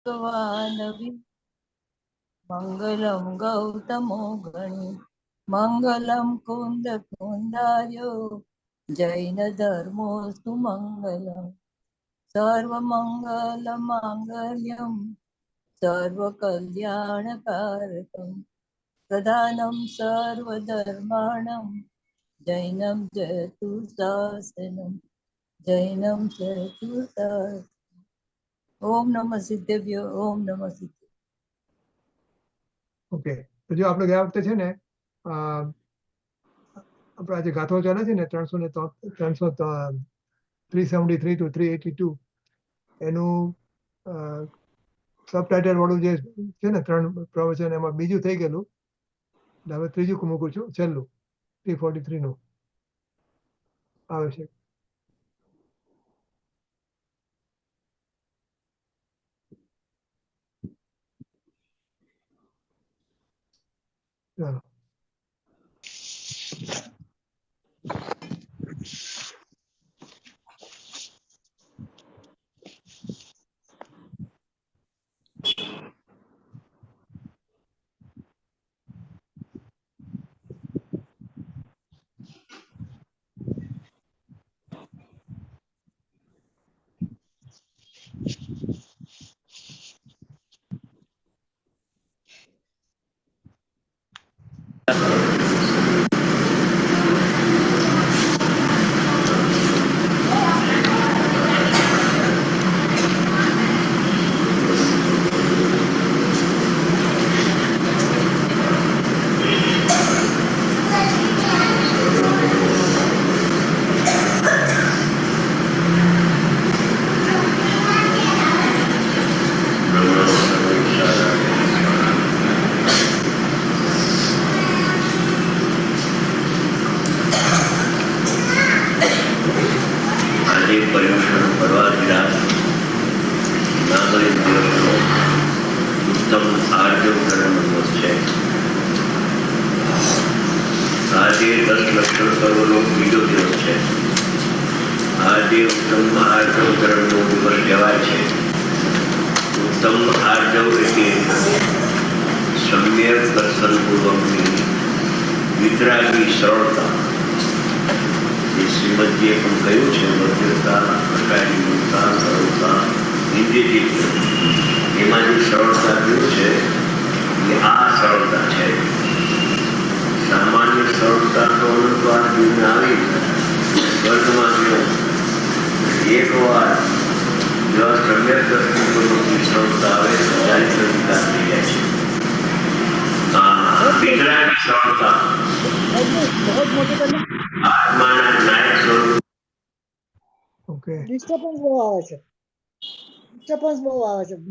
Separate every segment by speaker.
Speaker 1: भगवान् मङ्गलं गौतमो गणि मङ्गलं कुन्दकुन्दार्यो जैनधर्मोऽस्तु मङ्गलं सर्वमङ्गलमाङ्गल्यं सर्वकल्याणकारकं प्रधानं सर्वधर्माणां जैनं जयतु शासनं जैनं जयतु शासनं। ओम नमः सिद्धेभ्यो ओम नमः सिद्धेभ्यो।
Speaker 2: ઓકે, તો જો આપણે ગયા વખતે છે ને આપણે આજે ગાથો ચાલે છે ને 373 to 382 એનું સબટાઇટલ વાળું જે છે ને 3 પ્રવચન એમાં બીજું થઈ ગયેલું, હવે ત્રીજું મૂકું છું, છેલ્લું 343 નું આવે છે. ચાલો.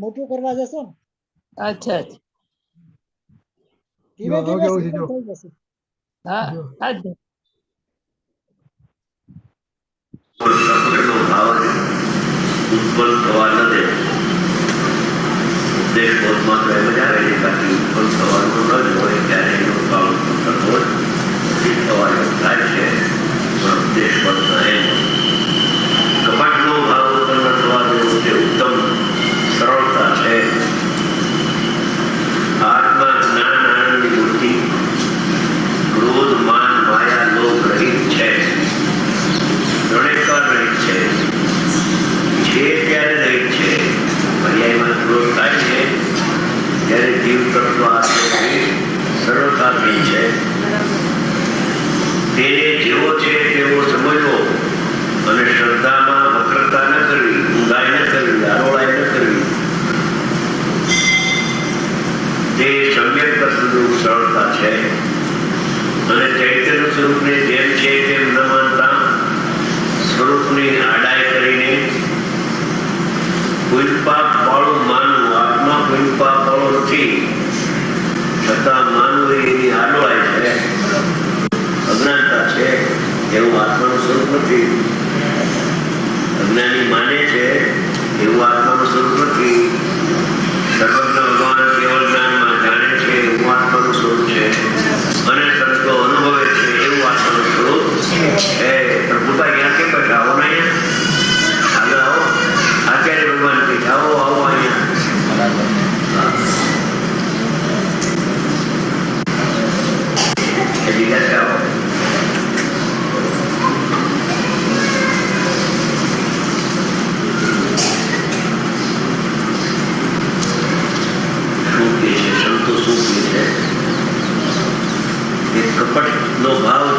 Speaker 3: મોટું કરવા જશો ને?
Speaker 1: અચ્છા
Speaker 3: ધીમે ધીમે થઈ જશે.
Speaker 1: હા હા
Speaker 4: ઉત્પન્ન થવા ન દે. ઉપદેશ બોધમાં તો એમ જ આવે છે બાકી ઉત્પન્ન થવાનું ન જ હોય ત્યારે એનો ભાવ ઉત્પન્ન થતો નથી થવાનો થાય છે. પણ ઉપદેશ બોધમાં એમ કપટનો ભાવ ઉત્પન્ન થવા દેવો તે ઉત્તમ સરળતા છે. આત્મા જ્ઞાન આનંદની મૂર્તિ ક્રોધ માન માયા લોભ રહિત છે, ત્રણેય રહિત છે. ત્યારે રહિત છે. પર્યાયમાં ક્રોધ થાય છે ત્યારે જીવ તત્વ સરળતાથી છે. તેને જેવો છે તેવો સમજવો અને શ્રદ્ધામાં વક્રતા ન કરવી, ઊંડાઈ ન કરવી, આરોળાઈ ન કરવી, તે સમ્યક સ્વરૂપ સરળતા છે. અને ચૈતન્ય સ્વરૂપને જેમ છે તેમ ન માનતા સ્વરૂપની આડાઈ કરીને કોઈ પાપ વાળું માનવું, આત્મા કોઈ પાપ વાળો નથી છતાં માનવું એની આડોળાઈ છે, અજ્ઞાનતા છે. એવું આત્માનું સ્વરૂપ નથી. અજ્ઞાની માને છે એવું આત્માનું સ્વરૂપ નથી. સર્વજ્ઞ ભગવાન કેવળ જ્ઞાનમાં જાણે છે એવું આત્માનું સ્વરૂપ છે. અને સંતો અનુભવે છે એવું આત્માનું સ્વરૂપ છે. પ્રભુતા ક્યાં કે આવો ને અહીંયા આગળ આવો. આચાર્ય ભગવાન કે આવો આવો અહીંયા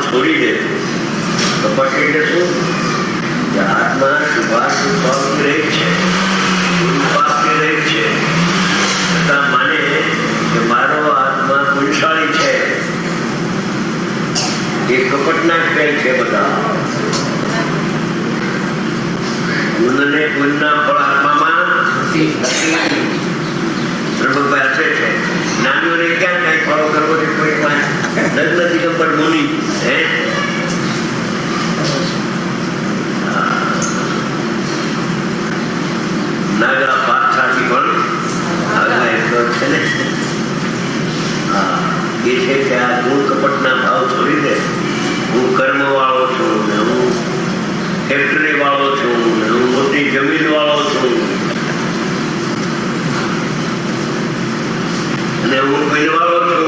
Speaker 4: છોડી દે. કપટ એટલે શું? કે આત્મા શુભાશુભ ભાવથી રહિત છે, પાપથી રહિત છે, છતાં માને કે મારો આત્મા પુણ્યશાળી છે. એ કપટના ખેલ છે બધા. ગુણને ગુણના ફળ આત્મામાં પ્રભુભાઈ આપે છે. જ્ઞાનીઓને ક્યાં કઈ ફળો કરવો છે? કોઈ લગ્ન દિગંબર મુનિ હે નાગરા પાછાથી પણ આગળ એટલો છે ને. એ છે કે આ ગુણ કપટના ભાવ છોડી દે. હું કર્મ વાળો છું ને, હું ફેક્ટરી વાળો છું ને, હું મોટી જમીન વાળો છું અને હું પહેરવાળો છું.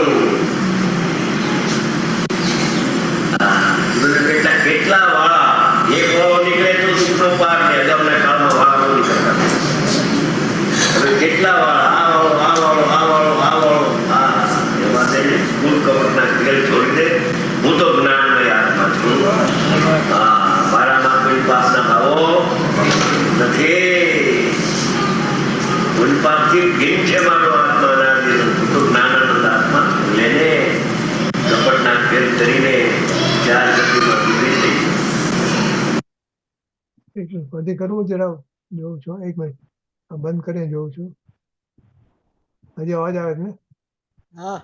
Speaker 4: કેટલા વાળા એક વાળો નીકળે તો સુખનો પાર ને અગાઉના કાળમાં વાળા નથી કરતા. હવે કેટલા વાળા આ વાળો આ વાળો આ વાળો આ વાળો એમાં ગુણ કપટના ખેલ છોડી દે. હું તો જ્ઞાનમય આત્મા છું. મારામાં કોઈ પાપના ભાવો નથી. પાપથી ભીન છે મારો આત્મા. હું તો જ્ઞાનાનંદ આત્મા છું. એને કપટના ખેલ કરીને ચાર ગતિમાં વિવિધ
Speaker 2: બધી કરવું જરા જોઉં છું. એક મિનિટ બંધ કરીને જોઉં છું. હજી અવાજ આવે છે ને?
Speaker 3: હા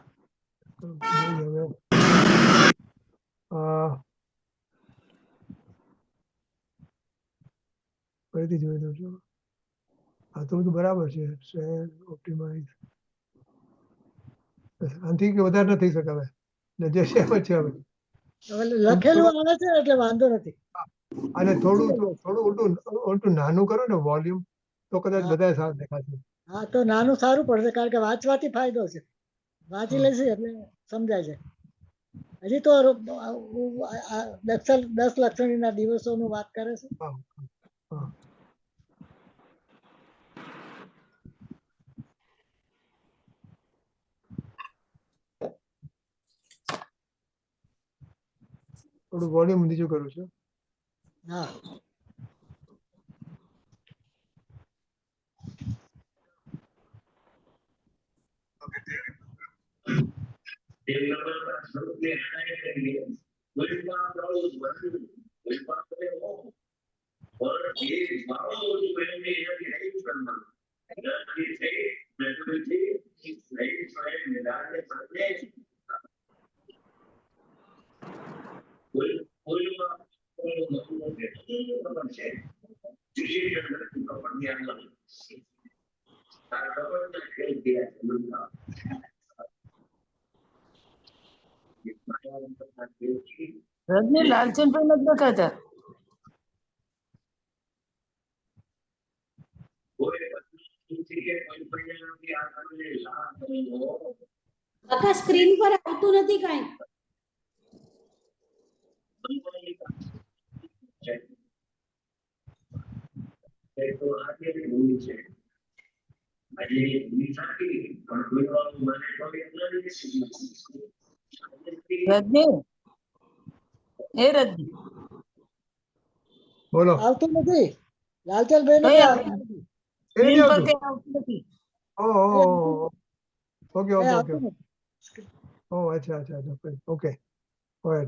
Speaker 2: ફરીથી જોઈ દઉં છું. હા તો બધું બરાબર છે. શેર ઓપ્ટિમાઇઝ આનાથી કે વધારે નથી થઈ શકે હવે. જે છે એમ જ છે હવે.
Speaker 3: હવે લખેલું આવે છે એટલે વાંધો નથી.
Speaker 2: અને થોડું ઉલટું નાનું કરો ને વોલ્યુમ તો કદાચ બધા સાથ દેખાશે.
Speaker 3: હા તો નાનું સારું પડશે, કારણ કે વાંચવાથી ફાયદો છે. વાંચી લેશે એટલે સમજાય છે. હજી તો 10 લક્ષણીના દિવસોનું વાત કરે છે.
Speaker 2: હા હા થોડું વોલ્યુમ નીચું કરું છું.
Speaker 3: હા
Speaker 1: રજની લાલચંદભાઈ નથી દેખાતા.
Speaker 5: કાકા સ્ક્રીન પર આવતું નથી કાંઈ.
Speaker 1: રજની એ રજની
Speaker 2: બોલો.
Speaker 3: આવતું નથી. લાલચંદભાઈ ને
Speaker 1: કઈ
Speaker 3: આવતું
Speaker 1: આવતું
Speaker 3: નથી.
Speaker 1: સ્ક્રીન પર
Speaker 2: આવતું?
Speaker 1: કઈ આવતું નથી.
Speaker 2: ઓકે
Speaker 3: કઈ
Speaker 2: ઓકે ઓકે.
Speaker 3: આવતું નથી.
Speaker 2: અચ્છા અચ્છા ઓકે. ઓકે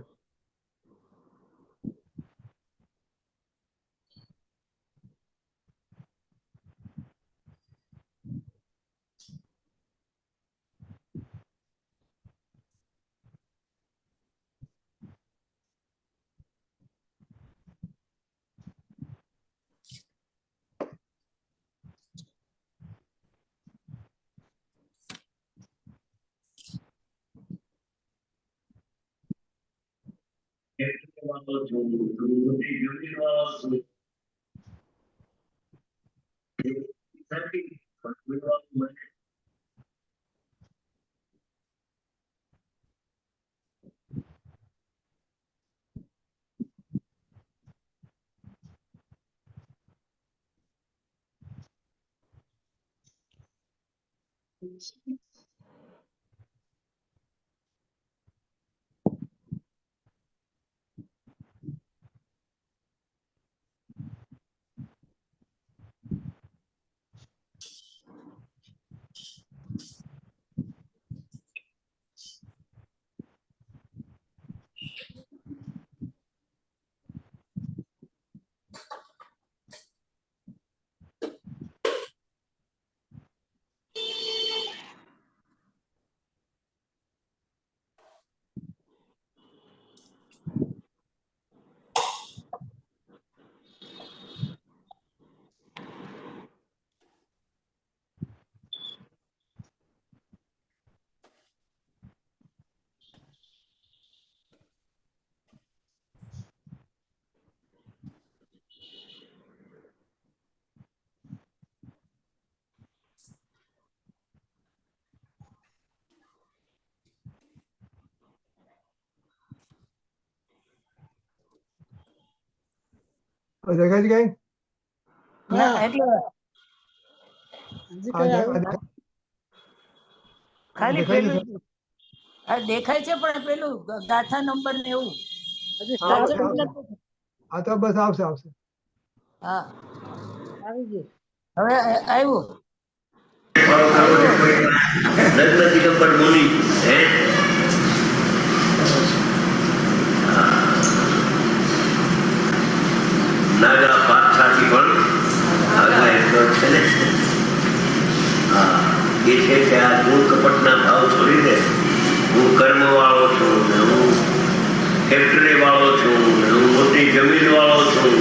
Speaker 2: દેખાય છે કઈ?
Speaker 3: હા.
Speaker 1: એટલે
Speaker 3: હજી
Speaker 2: આ
Speaker 3: કઈ
Speaker 2: દે-
Speaker 3: આવ્યું?
Speaker 2: આ દેખાય-
Speaker 1: ખાલી
Speaker 2: દેખાય છે
Speaker 1: પેલું આ દેખાય છે પણ પેલું ગાથા નંબર ને એવું
Speaker 3: હજી
Speaker 2: હા,
Speaker 3: start
Speaker 1: લાલચંદ
Speaker 2: આવશે.
Speaker 1: નથી.
Speaker 2: આ તો બસ આવશે આવશે.
Speaker 1: હા
Speaker 3: આવી ગયું.
Speaker 1: હવે આવ્યું.
Speaker 4: ફોલો કરવો છે કોઈ લગ્ન દિગંબર મુનિ હે નાગા પાછાથી પણ આગળ એટલો છે ને હા એ છે કે આ હું કપટના ભાવ છોડીને હું કર્મ વાળો છું ને હું ફેક્ટરી વાળો છું ને હું મોટી જમીન વાળો છું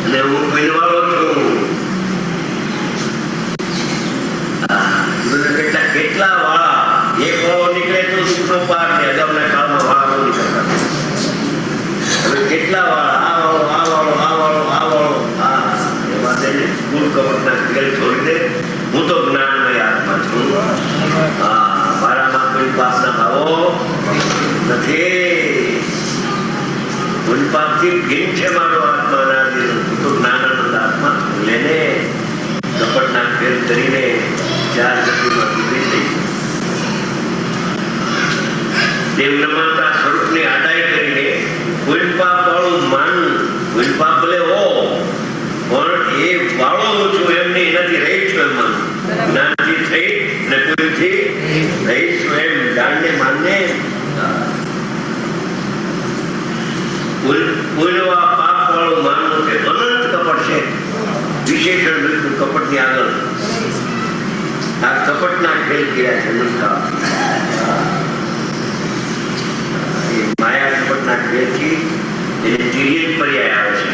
Speaker 4: અને હું પીનવાળો છું કેટલા વાળા એક વાળો નીકળે તો સુનો પાર ને અગાઉના કાળમાં વાળા નથી કરતા હવે કેટલા વાળા આ વાળો આ વાળો આ વાળો આ વાળો હા એ માટે કુલ કપટના ખેલ છોડી દે હું તો જ્ઞાનમય આત્મા છું હા મારામાં કોઈ પાપના ભાવો નથી કોઈ પાપથી ભીન છે મારો આત્મા અનાદિ હું તો જ્ઞાનાનંદ આત્મા છું લેને કપટના ખેલ કરીને ચાર ગતિમાં ડૂબી થઈ દેવ નમાતા સ્વરૂપની આડાઈ કરીને કોઈ પાપ વાળું માનવું કોઈ પાપ ભલે હો પણ એ વાળો હું છું એમને એનાથી રહી છું એમ માનું જ્ઞાનથી થઈ ને કોઈથી રહી છું એમ જાણને માનને કોઈનો આ પાપ વાળું માનવું છે અનંત કપટ છે વિશેષણ બિલકુલ કપટની આગળ આ કપટના ખેલ કર્યા છે મનકા એ માયા કપટના ખેલથી એને તિર્યક પર્યાય આવે છે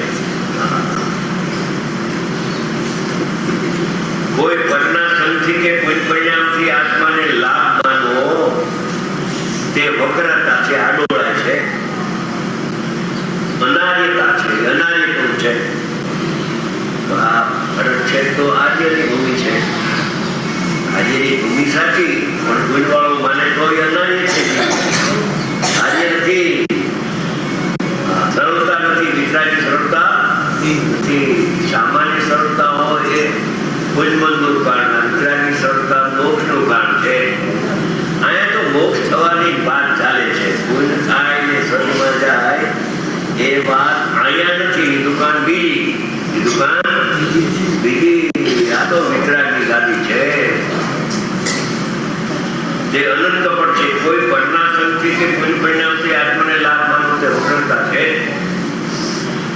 Speaker 4: કોઈ પરના સંગથી કે કોઈ પરિણામથી આત્માને લાભ માનવો તે વક્રતા છે આડોળા છે અનાર્યતા છે અનાર્યપણું છે આ ફરક છે તો આજ્યની ભૂમિ છે આજ્યની ભૂમિ સાચી પણ કોઈ વાળો માને તો એ અનાર્ય છે આજે નથી સરળતા નથી વિતરાગી સરળતા નથી સામાન્ય સરળતા હોય એ ભુજમનનું કારણ વિતરાગી સરળતા મોક્ષનું કારણ છે અહીંયા તો મોક્ષ થવાની વાત ચાલે છે કોઈ થાય ને સ્વર્ગમાં જાય એ વાત અહીંયા નથી દુકાન બીજી દુકાન બીજી આ તો વિતરાગની ગાદી છે જે અનંત કપટ છે કોઈ પરનાશનથી કે કોઈ પરિણામથી આત્માને લાભ માનવો તે વક્રતા છે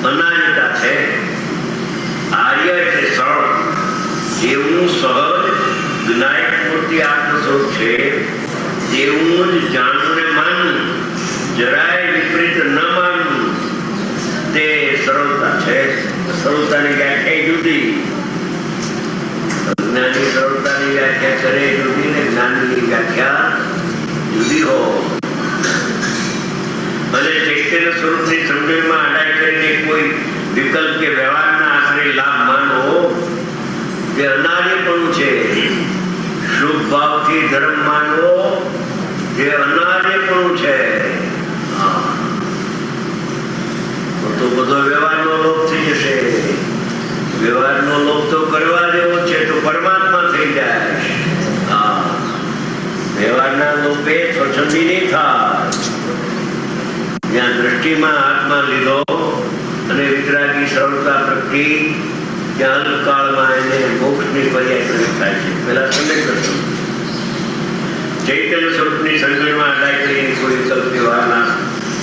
Speaker 4: અનાર્યતા છે આર્ય એટલે સરળ જેવું સહજ જ્ઞાયક મૂર્તિ આત્મસ્વરૂપ છે તેવું જ જાણવું ને માનવું જરાય વિપરીત ન માનવું તે સરળતા છે સરળતાની વ્યાખ્યા જુદી જ્ઞાની સરળતાની વ્યાખ્યા કરે જુદી ને જ્ઞાનની વ્યાખ્યા જુદી હો અને ચૈતન્ય સ્વરૂપની સમજણમાં આડાઈ કરીને કોઈ વિકલ્પ કે વ્યવહારના આશરે લાભ માનવો તે અનાર્યપણું છે શુભ ભાવથી ધર્મ માનવો જે અનાર્યપણું છે તો બધો વ્યવહારનો લોભ થઈ જશે વ્યવહારનો લોભ તો કરવા જેવો છે તો પરમાત્મા થઈ જાય વ્યવહારના લોભે સ્વચ્છંદી નહીં થાય જ્યાં દ્રષ્ટિમાં આત્મા લીધો અને વિતરાગી સરળતા પ્રગટી ત્યાં અલ્પકાળમાં એને મોક્ષની પર્યાય પ્રગટ થાય છે પેલા સમય કરશો ચૈતન્ય સ્વરૂપની સંગણમાં અડાઈ કરીને કોઈ વિકલ્પ વ્યવહારના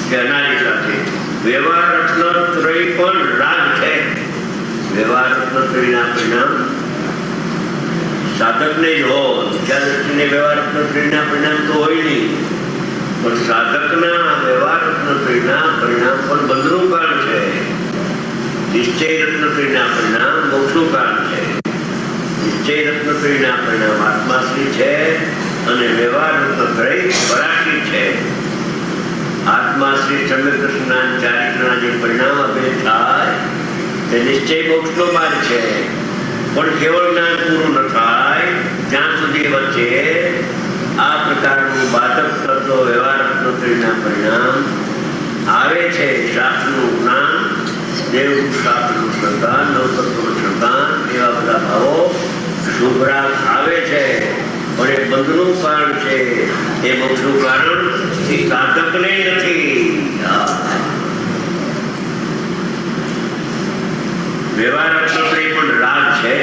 Speaker 4: કે અનારી સાથે વ્યવહાર રત્નત્રય પણ રાગ છે વ્યવહાર રત્નત્રયના પરિણામ સાધકને જ હો બીજા દ્રષ્ટિને વ્યવહાર રત્નત્રયના પરિણામ તો હોય નહીં પણ સાધકના વ્યવહાર રત્નત્રયના પરિણામ પણ બંધનું કારણ છે નિશ્ચય રત્નત્રયના પરિણામ મોક્ષનું કારણ છે નિશ્ચય રત્નત્રયના પરિણામ આત્માશ્રી છે અને વ્યવહાર રત્નત્રય પરાશ્રી છે આત્માશ્રી ચંદ્રકૃષ્ણના ચારિત્રના જે પરિણામ અભેદ થાય તે નિશ્ચય મોક્ષનો માર્ગ છે પણ કેવળ જ્ઞાન પૂરું ન થાય ત્યાં સુધી વચ્ચે આ પ્રકારનું બાધક તત્વ વ્યવહાર રત્નત્રયના પરિણામ આવે છે શાસ્ત્રનું જ્ઞાન, દેવનું શાસ્ત્રનું શ્રદ્ધા, નવતત્વનું શ્રદ્ધા, એવા બધા ભાવો શુભ રાગ આવે છે. પણ એ બંધનું કારણ છે, એ મોક્ષનું કારણ એ સાધકને નથી. વ્યવહાર અક્ષત્રિય પણ રાગ છે,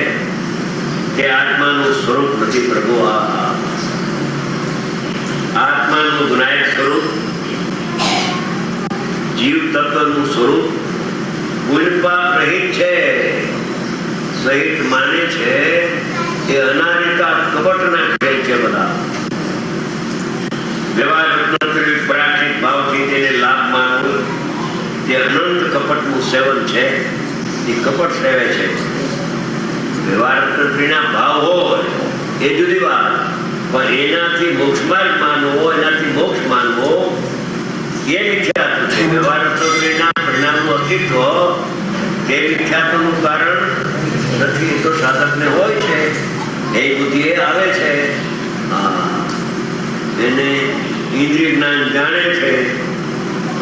Speaker 4: કે આત્માનું સ્વરૂપ નથી પ્રભુ. આત્માનું ગુનાયક સ્વરૂપ, જીવ તત્વનું સ્વરૂપ પુણ્યપાપ રહિત છે, સહિત માને છે. એ અનારિકા કપટના ખેલ છે બધા. વ્યવહાર પરાક્ષિત ભાવથી તેને લાભ માનવો તે અનંત કપટનું સેવન છે, એ કપટ સેવે છે. વ્યવહાર ભાવ હોય એ જુદી વાત, પણ એનાથી મોક્ષ માર્ગ માનવો, એનાથી મોક્ષ માનવો એ મિથ્યાત્વ છે. વ્યવહાર પરિણામનું અસ્તિત્વ તે મિથ્યાત્વનું કારણ નથી. તો સાધકને હોય છે, એ બુદ્ધિ એ આવે છે, એને ઇન્દ્રિય જ્ઞાન જાણે છે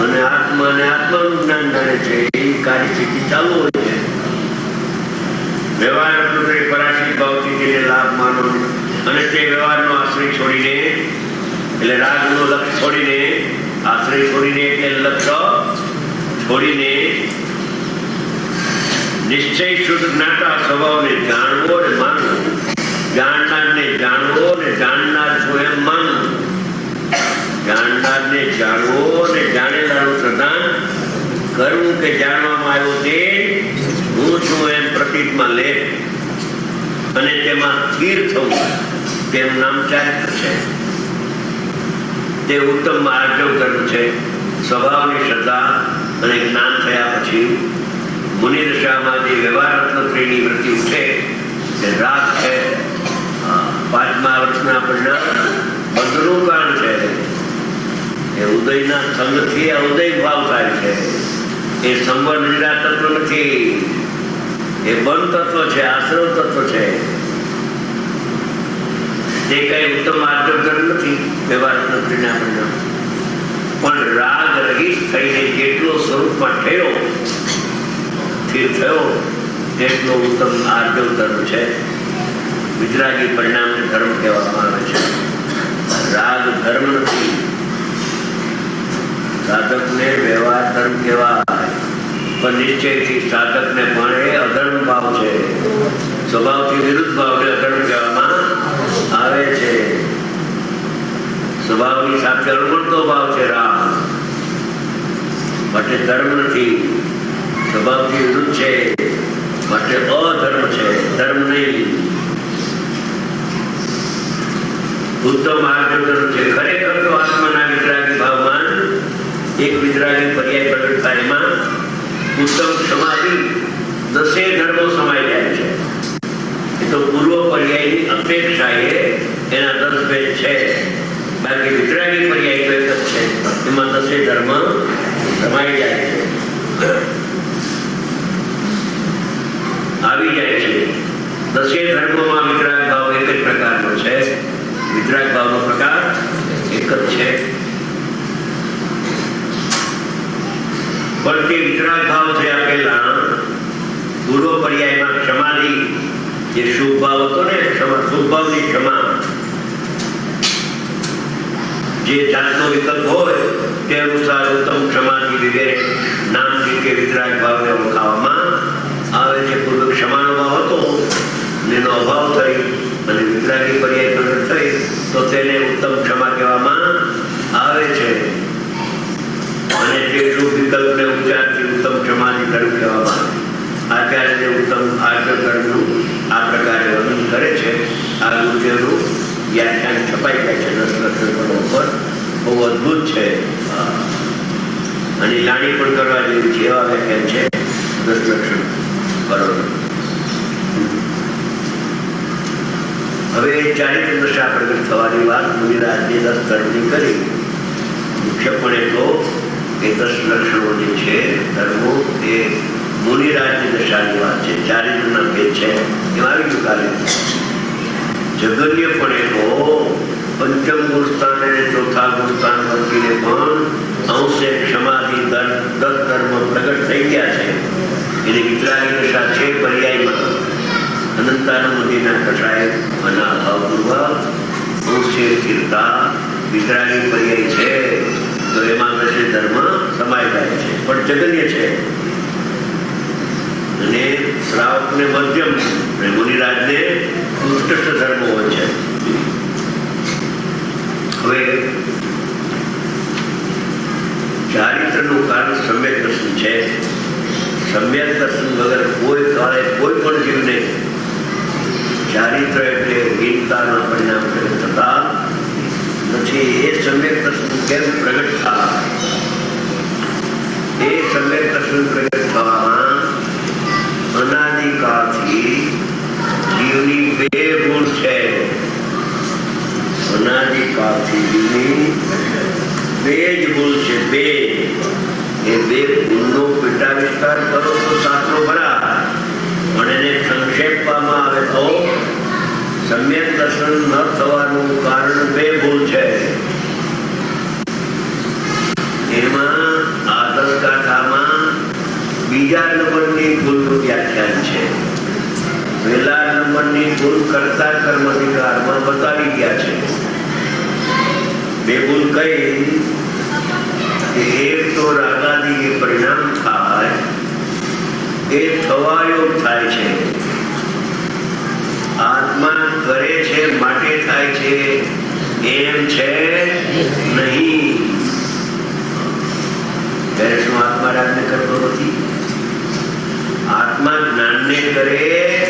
Speaker 4: અને આત્માને આત્માનું જ્ઞાન જાણે છે. એ કાર્ય સ્થિતિ ચાલુ હોય છે. વ્યવહાર પરાશિત ભાવથી તેને લાભ માનો અને તે વ્યવહારનો આશ્રય છોડીને, એટલે રાગનો લક્ષ્ય છોડીને, આશ્રય છોડીને એટલે લક્ષ્ય છોડીને નિશ્ચય શુદ્ધ જ્ઞાતા સ્વભાવને જાણવો અને માનવો, જાણનારને જાણવો અને જાણનાર છો એમ માનવું, જાણનારને જાણવો અને જાણેલાનું પ્રદાન કરવું કે જાણવામાં આવ્યું તે હું છું એમ પ્રતીતમાં લે અને તેમાં સ્થિર થવું, તેનું નામ ચારિત્ર છે. તે ઉત્તમ આર્જવ કર્મ છે. સ્વભાવની શ્રદ્ધા અને જ્ઞાન થયા પછી મુનિ દશામાં જે વ્યવહાર રત્નત્રયની વૃત્તિ ઉઠે તે રાગ છે. 5મા વર્ષના પરિણામ બંધનું કારણ છે. એ ઉદયના સંગથી આ ઉદય ભાવ થાય છે. એ સંવર નિરા તત્વ નથી, એ બંધ તત્વ છે, આશ્રવ તત્વ છે. તે કઈ ઉત્તમ આર્જવ કર્મ નથી વ્યવહાર રત્નત્રયના પરિણામ. પણ રાગ રહિત થઈને જેટલો સ્વરૂપમાં થયો, સ્થિર થયો, તેટલો ઉત્તમ આર્જવ ધર્મ છે. વિતરાગી પરિણામને ધર્મ કહેવામાં આવે છે. રાગ ધર્મ નથી. સાધકને વ્યવહાર ધર્મ કહેવાય, પણ નિશ્ચયથી સાધકને પણ એ અધર્મ ભાવ છે. સ્વભાવથી વિરુદ્ધ ભાવને અધર્મ કહેવામાં આવે છે. સ્વભાવની સાથે અણગણતો ભાવ છે રાગ, માટે ધર્મ નથી. સ્વભાવથી વિરુદ્ધ છે માટે અધર્મ છે, ધર્મ નહીં. ઉત્તમ આર્જવ છે. ખરેખર તો આત્માના વિતરાગી ભાવમાં એક વિતરાગી પર્યાય પ્રગટ થાય, એમાં ઉત્તમ સમાધિ 10 ધર્મો સમાઈ જાય છે. એ તો પૂર્વ પર્યાયની અપેક્ષાએ એના 10 ભેદ છે. બાકી વિતરાગી પર્યાય તો એક જ છે, એમાં 10 ધર્મ સમાઈ જાય છે, આવી જાય છે. 10 ધર્મોમાં વિતરાગ ભાવ એક જ પ્રકારનો છે. વિતરાગ ભાવનો પ્રકાર એક જ છે. પણ તે વિતરાગ ભાવ થયા પહેલા પૂર્વ પર્યાયમાં ક્ષમાની જે શુભ ભાવ હતો ને, શુભ ભાવની ક્ષમા, જે જાતનો વિકલ્પ હોય તે અનુસાર ઉત્તમ ક્ષમાથી વગેરે નામથી કે વિતરાગ ભાવને ઓળખાવવામાં આવે છે. પૂર્વ ક્ષમાનો ભાવ હતો, એનો અભાવ થઈ અને વિતરાગી પર્યાય પ્રગટ થઈ તો તેને ઉત્તમ ક્ષમા કહેવામાં આવે છે. અને તે શુભ વિકલ્પને ઉપચારથી ઉત્તમ ક્ષમાથી ધર્મ કહેવામાં આવે. આચાર્ય ઉત્તમ આર્જવ કર્મનું આ પ્રકારે વર્ણન કરે છે. આ ગુરુદેવનું વ્યાખ્યાન છપાઈ જાય છે 10 લક્ષણ ઉપર. બહુ અદભુત છે અને લાણી પણ કરવા જેવી છે. એવા વ્યાખ્યાન છે 10 લક્ષણ બરોબર. હવે ચારિત્ર દશા પ્રગટ થવાની વાત મુનિરાજે 10 ધર્મની કરી. મુખ્યપણે તો એ 10 લક્ષણો જે છે ધર્મો એ મુનિરાજની દશાની વાત છે. ચારિત્રના ભેદ છે એમ આવી ચુકાલે. જગન્યપણે તો પંચમ ગુણસ્થાન અને ચોથા ગુણસ્થાન વચ્ચે પણ અંશે ક્ષમાથી 10 ધર્મ પ્રગટ થઈ ગયા છે. એને વિતરાગી દશા છે પર્યાયમાં અનંતાનુમતિના કષાય અનાભાવપૂર્વક અંશે સ્થિરતા વિતરાગી પર્યાય છે તો એમાં પછી ધર્મ સમાય જાય છે પણ જગન્ય છે અને શ્રાવકને મધ્યમ અને મુનિરાજને ઉત્કૃષ્ટ ધર્મ હોય છે. હવે ચારિત્રનું કારણ સમ્યક દર્શન છે. સમ્યક દર્શન વગર કોઈ કાળે કોઈ પણ જીવને ચારિત્ર એટલે હીનતાના પરિણામ થતા નથી. એ સમ્યક દર્શન કેમ પ્રગટ થવા? એ સમ્યક દર્શન પ્રગટ થવામાં અનાદિકાળથી જીવની બે ગુણ છે. અનાદિકાળથી જીવની બે જ ગુણ છે. બે એ બે ગુણનો પેટા વિસ્તાર કરો તો શાસ્ત્રો ભરા પણ એને સંક્ષેપવામાં આવે તો સમ્યક દર્શન ન થવાનું કારણ બે ગુણ છે. એમાં આ દસગાથામાં બીજા નંબરની ગુણનું વ્યાખ્યાન છે. પહેલા નંબરની ગુણ કરતા કર્માધિકારમાં બતાવી ગયા છે. બે ગુણ કઈ? એક તો રાગાદિ જે પરિણામ થાય એ થવાયો થાય છે. આત્મા કરે છે માટે થાય છે એમ છે નહીં. ત્યારે શું આત્મા રાગને કરતો નથી? આત્મા જ્ઞાનને કરે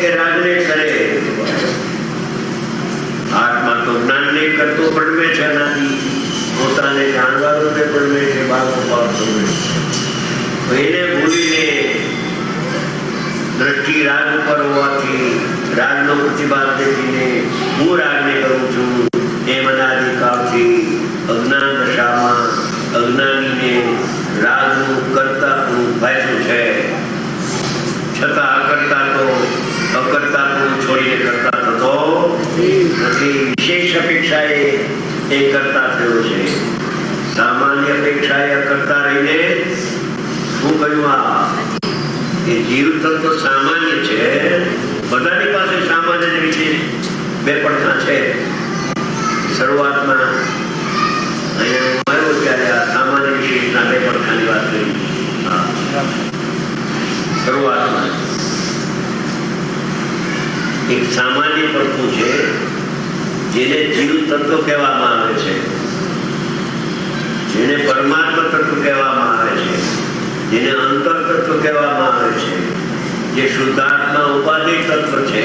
Speaker 4: કે રાગને કરે? આત્મા તો જ્ઞાનને કરતો પડવે છે. અનાદિ પોતાને જાણવાને પડવે છે. બાળકો પાડતો એને ભૂલીને દ્રષ્ટિ રાગ ઉપર હોવાથી રાગનો પ્રતિભાગ દેખીને હું રાગને કરું છું એમ અનાદિકાળથી અજ્ઞાન દશામાં અજ્ઞાનીને રાગનું કરતાપણું ભાગ્યું છે. છતાં અકર્તાપણું છોડીને કરતા થતો નથી. વિશેષ અપેક્ષાએ એ કરતા થયો છે. સામાન્ય અપેક્ષાએ અકર્તા રહીને શું કહ્યું? આ એ જીવ તત્વ સામાન્ય છે. બધાની પાસે સામાન્ય રીતે બે પડખા છે. શરૂઆતમાં અહીંયા આવ્યો ત્યારે આ સામાન્ય વિશેષના બે પડખાની વાત કરી. શરૂઆતમાં એક સામાન્ય પડખું છે જેને જીવ તત્વ કહેવામાં આવે છે, જેને પરમાત્મા તત્વ કહેવામાં આવે છે, જેને અંતર તત્વ કહેવામાં આવે છે. જે શુદ્ધાત્મા ઉપાધિ તત્વ છે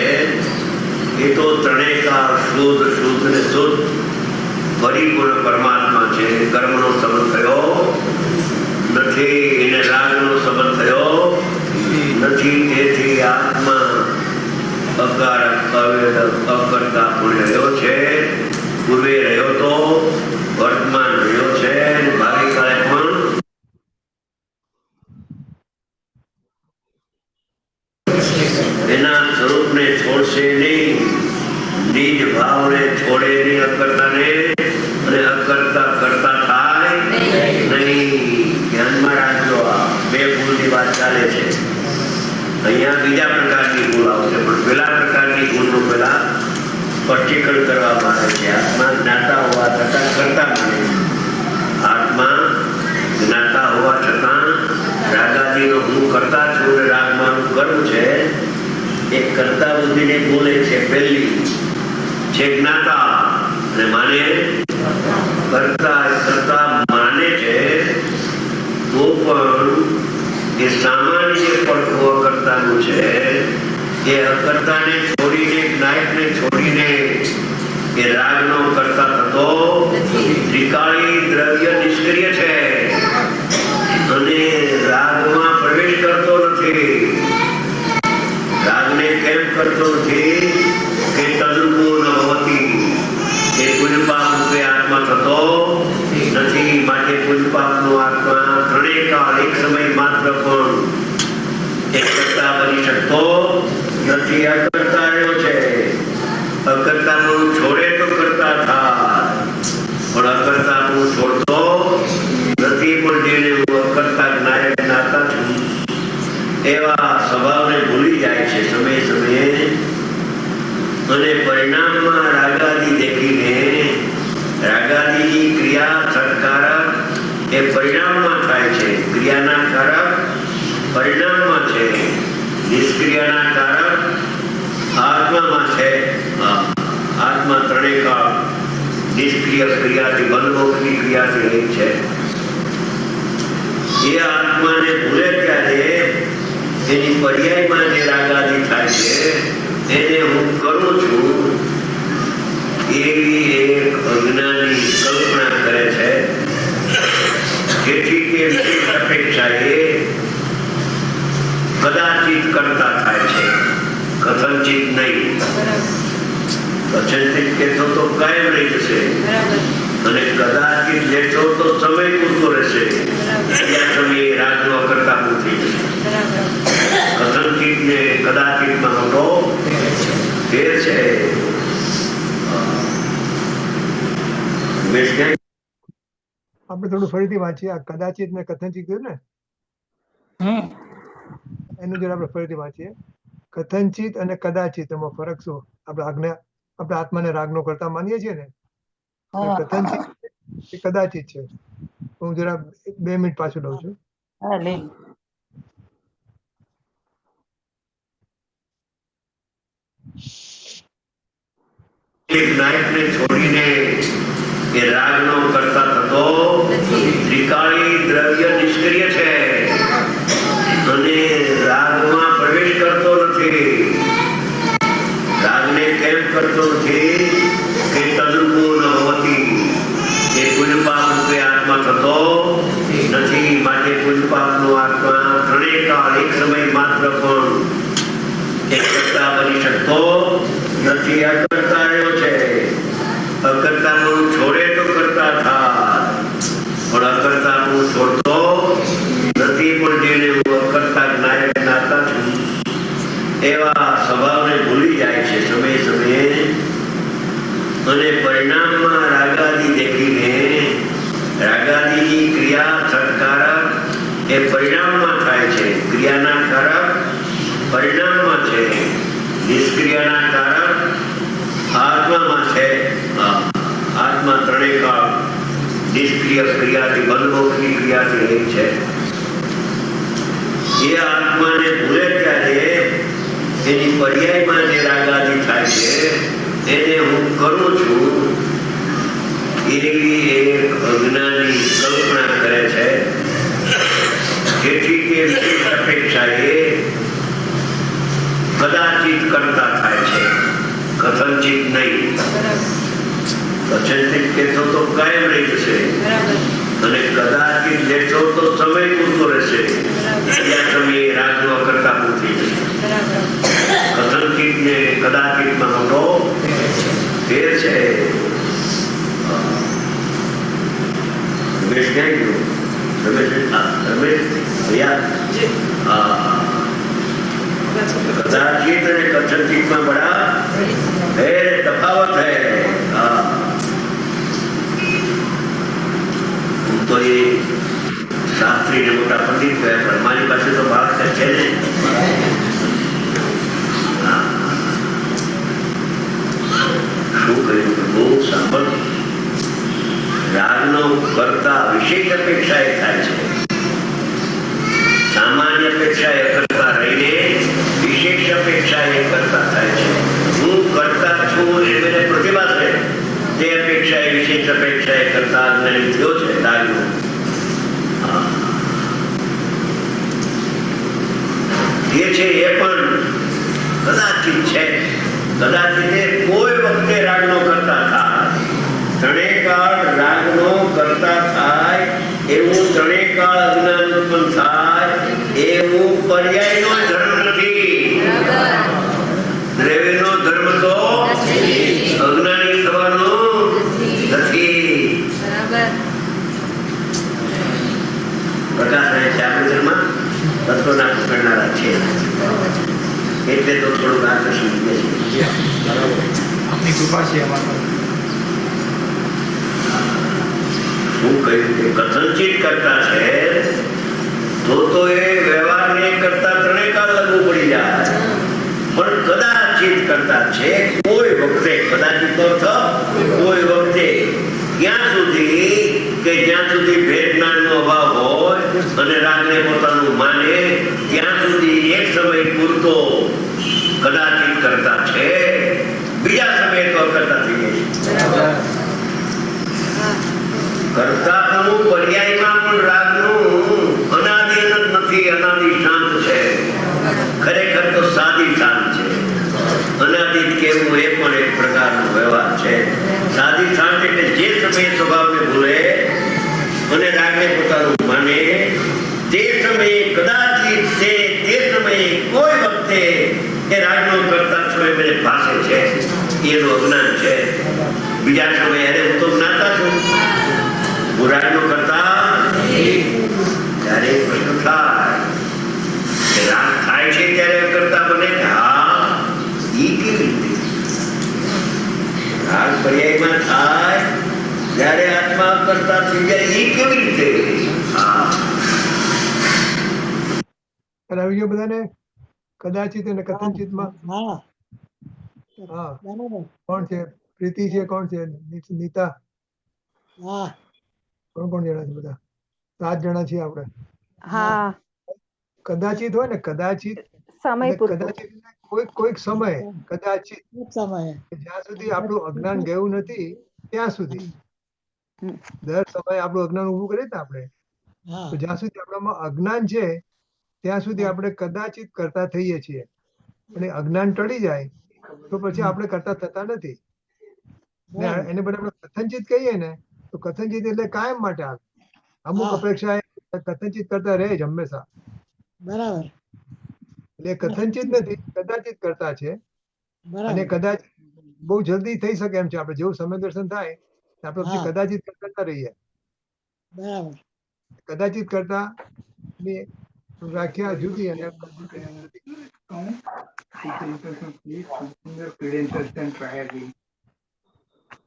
Speaker 4: એ તો ત્રણેયકાર શુદ્ધ ને શુદ્ધ પરિપૂર્ણ પરમાત્મા છે. કર્મનો સંબંધ થયો નથી, એને રાગનો સંબંધ થયો નથી. તેથી આત્મા અકારક અવેદક અકર્તા પણ રહ્યો છે. પૂર્વે રહ્યો તો, વર્તમાન રહ્યો છે, ભાવિ કાળે પણ એના સ્વરૂપને છોડશે નહીં. નિજ ભાવને છોડે નહીં અકર્તાને, અને અકર્તા કરતા થાય નહીં. ધ્યાનમાં રાખજો, આ બે ભૂલની વાત ચાલે છે. અહીંયા બીજા પ્રકારની ભૂલ આવશે પણ પેલા પ્રકારની ભૂલનું પેલા સ્પષ્ટીકરણ કરવામાં આવે છે. આત્મા જ્ઞાતા હોવા છતાં કરતા માને. આત્મા જ્ઞાતા હોવા છતાં રાગાદિનો હું કરતા છું અને રાગમાં કરું છે એ કરતા બુદ્ધિની ભૂલ છે. પહેલી છે જ્ઞાતા અને માને કરતા માને છે તો પણ એ સામાન્ય પડખું અકર્તાનું છે. એ અકર્તાને છોડીને, જ્ઞાયકને છોડીને એ રાગનો કરતા થતો ત્રિકાળી દ્રવ્ય નિષ્ક્રિય છે અને રાગમાં પ્રવેશ કરતો નથી. રાગને કેમ કરતો નથી કે તદુપૂર્ણ ભવતી, એ પુણ્યપાપ રૂપે આત્મા થતો નથી. માટે પુણ્યપાપનો આત્મા ત્રણેય કાળ એક સમય માત્ર પણ એક કરતા બની શકતો નથી. અકર્તા રહ્યો છે. અકર્તાનું છોડે તો કરતા થાય. પણ અકર્તાપણું છોડતો નથી, પણ જેને હું અકર્તા જ્ઞાય જ્ઞાતા છું એવા સ્વભાવને ભૂલી જાય છે સમય સમયે, અને પરિણામમાં રાગાદી દેખીને, રાગાદી ક્રિયા સત્કારક એ પરિણામમાં થાય છે, ક્રિયાના કારક પરિણામમાં છે, નિષ્ક્રિયાના કારક આત્મામાં છે. આત્મા ત્રણેય કાળ નિષ્ક્રિય ક્રિયાથી બંધમુક્તની ક્રિયાથી રહી છે. એ આત્માને ભૂલે ત્યારે એની પર્યાયમાં જે રાગાદી થાય છે એને હું કરું છું એવી એક અજ્ઞાની કલ્પના કરે છે, જેથી તે વિશેષ અપેક્ષાએ કદાચિત કરતા થાય છે, કથનચિત નહીં. કથનચિત કહેતો તો કાયમ રહી જશે, અને કદાચિત લેશો તો સમય પૂરતો રહેશે, ત્યાં સમયે રાગનો કરતા પૂરું થઈ જશે. કથનચિત ને કદાચિતમાં મોટો ફેર છે.
Speaker 2: આપણે થોડું ફરીથી વાંચીએ. આ કદાચિત ને કથનચિત કહ્યું ને, એનું જરા આપણે ફરીથી વાંચીએ. કથનચિત અને કદાચિત એમાં ફરક શું? આપણે આત્માને રાગનો કરતા માનીએ છીએ ને, કથનચિત એ કદાચિત છે. હું જરા 2 મિનિટ પાછું લઉં છું.
Speaker 1: હા લે.
Speaker 4: નાયકને છોડીને એ રાગનો કરતા થતો ત્રિકાળી દ્રવ્ય નિષ્ક્રિય છે અને રાગમાં પ્રવેશ કરતો નથી. રાગને કેમ કરતો નથી કે તદરૂપો ન હોવાથી એ પુણ્યપાપ રૂપે આત્મા થતો નથી. માટે પુણ્યપાપનો આત્મા ત્રણેય કાળ એક સમય માત્ર પણ એક કરતા બની શકતો નથી. અકર્તા રહ્યો છે. અકર્તાપણું છોડે તો કરતા થાય, પણ અકર્તાપણું છોડતો નથી, પણ જેને હું અકર્તા જ્ઞાય જ્ઞાતા છું એવા સ્વભાવને ભૂલી જાય છે સમય સમયે, અને પરિણામમાં રાગાદી દેખીને, રાગાદી ક્રિયા સત્કારક એ પરિણામમાં થાય છે, ક્રિયાના કારક પરિણામમાં છે, નિષ્ક્રિયાના કારક આત્મામાં છે. આત્મા ત્રણેય કાળ નિષ્ક્રિય ક્રિયાથી બંધમુક્તની ક્રિયાથી રહી છે. એ આત્માને ભૂલે ત્યારે એની પર્યાયમાં જે રાગાદી થાય છે એને હું કરું છું એવી એક અજ્ઞાની કલ્પના કરે છે, જેથી તે વિશેષ અપેક્ષાએ કદાચિત કરતા થાય છે, કથનચિત નહીં. કથનચિત કહેતો તો કાયમ રહી જશે, અને કદાચિત લેશો તો સમય પૂરતો રહેશે, ત્યાં સમયે રાગનો કરતા પૂરું થઈ જશે. કથનચિત ને કદાચિતમાં મોટો ફેર છે. રમેશ ક્યાં ગયો? રમેશ ભૈયા, कदाचित અને કથનચિત में बड़ा है तफावत है. तो ये शास्त्री ने मोटा पंडित है, पर हमारी પાસે તો बात છે ને. શું કહ્યું કે બહુ સાંભળ, રાગનો કરતા વિશેષ અપેક્ષા એ થાય છે. સામાન્ય અપેક્ષા એ કરતા રહીને વિશેષ અપેક્ષા એ કરતા થાય છે. હું કરતા છું એ મને પ્રતિભા છે, તે અપેક્ષા એ વિશેષ અપેક્ષા એ કરતા જ્ઞાની થયો છે. દાગનો જે છે એ પણ કદાચિત છે. કદાચિત કોઈ વખતે રાગનો કરતા થાય, ત્રણેય કાળ રાગનો કરતા થાય એવું ત્રણેય કાળ અજ્ઞાન ઉત્પન્ન થાય એવું પર્યાયનો ધર્મ નથી. દ્રવ્યનો ધર્મ તો અજ્ઞાની થવાનો નથી. પ્રકાશ રહે છે આપણે ધર્મ તત્વના પકડનારા છે, એટલે તો થોડુંક આકર્ષણ છે.
Speaker 6: આપની કૃપા છે અમારા
Speaker 4: શું કહ્યું કે કથનચિત કરતા છે તો એ વ્યવહારને કરતા ત્રણેય કાળ લાગુ પડી જાય. પણ કદાચિત કરતા છે કોઈ વખતે, કદાચિત તો કોઈ વખતે, ક્યાં સુધી કે જ્યાં સુધી ભેદ જ્ઞાનનો અભાવ હોય અને રાગને પોતાનું માને ત્યાં સુધી એક સમય પૂરતો કદાચિત કરતા છે, બીજા સમયે તો અકર્તા થઈ જાય છે. કર્તાપણું પર્યાયમાં પણ રાગનું અનાદિ નથી, અનાદિ શાંત છે. ખરેખર તો સાદી શાંત છે. અનાદિત કેવું એ પણ એક પ્રકારનો વ્યવહાર છે. સાદી શાંત એટલે જે સમયે સ્વભાવને ભૂલે અને રાગને પોતાનું માને તે સમયે કદાચિત છે, તે સમયે કોઈ વખતે એ રાગનો કરતા છો એ મને પાસે છે, એનું અજ્ઞાન છે. બીજા સમયે અરે હું તો જ્ઞાતા છું, હું રાગનો કરતા. ત્યારે પ્રશ્ન થાય કે રાગ થાય છે ત્યારે કરતા બને. હા, ઈ કેવી રીતે? રાગ પર્યાયમાં થાય જ્યારે આત્મા કરતા થઈ જાય, ઈ કેવી રીતે? હા,
Speaker 2: આવી ગયો બધાને કદાચિત અને કથનચિતમાં.
Speaker 3: હા
Speaker 2: હા,
Speaker 3: બરાબર.
Speaker 2: કોણ છે? પ્રીતિ છે, કોણ છે? નીતા,
Speaker 3: હા
Speaker 2: કોણ કોણ જણા છે? બધા 7 જણા છીએ આપણે.
Speaker 6: હા,
Speaker 2: કદાચિત હોય ને, કદાચિત
Speaker 6: સમય
Speaker 2: એટલે
Speaker 6: પૂરતું.
Speaker 2: કદાચિત એટલે કોઈક સમય કદાચિત,
Speaker 3: એક સમયે
Speaker 2: જ્યાં સુધી આપણું અજ્ઞાન ગયું નથી ત્યાં સુધી.
Speaker 6: હમ.
Speaker 2: દર સમયે આપણું અજ્ઞાન ઊભું કરીએ ને આપણે,
Speaker 3: હા
Speaker 2: તો જ્યાં સુધી આપણામાં અજ્ઞાન છે ત્યાં સુધી આપણે કદાચિત કરતા થઈએ છીએ. અને અજ્ઞાન ટળી જાય તો પછી આપણે કરતા થતા નથી. ને
Speaker 3: બરાબર.
Speaker 2: એને બદલે આપણે કથનચિત કહીએ ને, તો કથનચિત એટલે કાયમ માટે આવે. અમુક
Speaker 3: હા.
Speaker 2: અપેક્ષા કથનચિત કરતા રહે જ હંમેશા.
Speaker 3: બરાબર
Speaker 2: એટલે એ કથનચિત નથી, કદાચિત કરતા છે. અને
Speaker 3: બરાબર.
Speaker 2: કદાચ બહુ જલ્દી થઈ શકે એમ છે. આપણે જેવું સમય દર્શન થાય આપણે પછી
Speaker 3: હા.
Speaker 2: કદાચિત કરતા રહીએ.
Speaker 3: બરાબર
Speaker 2: કદાચિત કરતા ની વ્યાખ્યા જુદી અને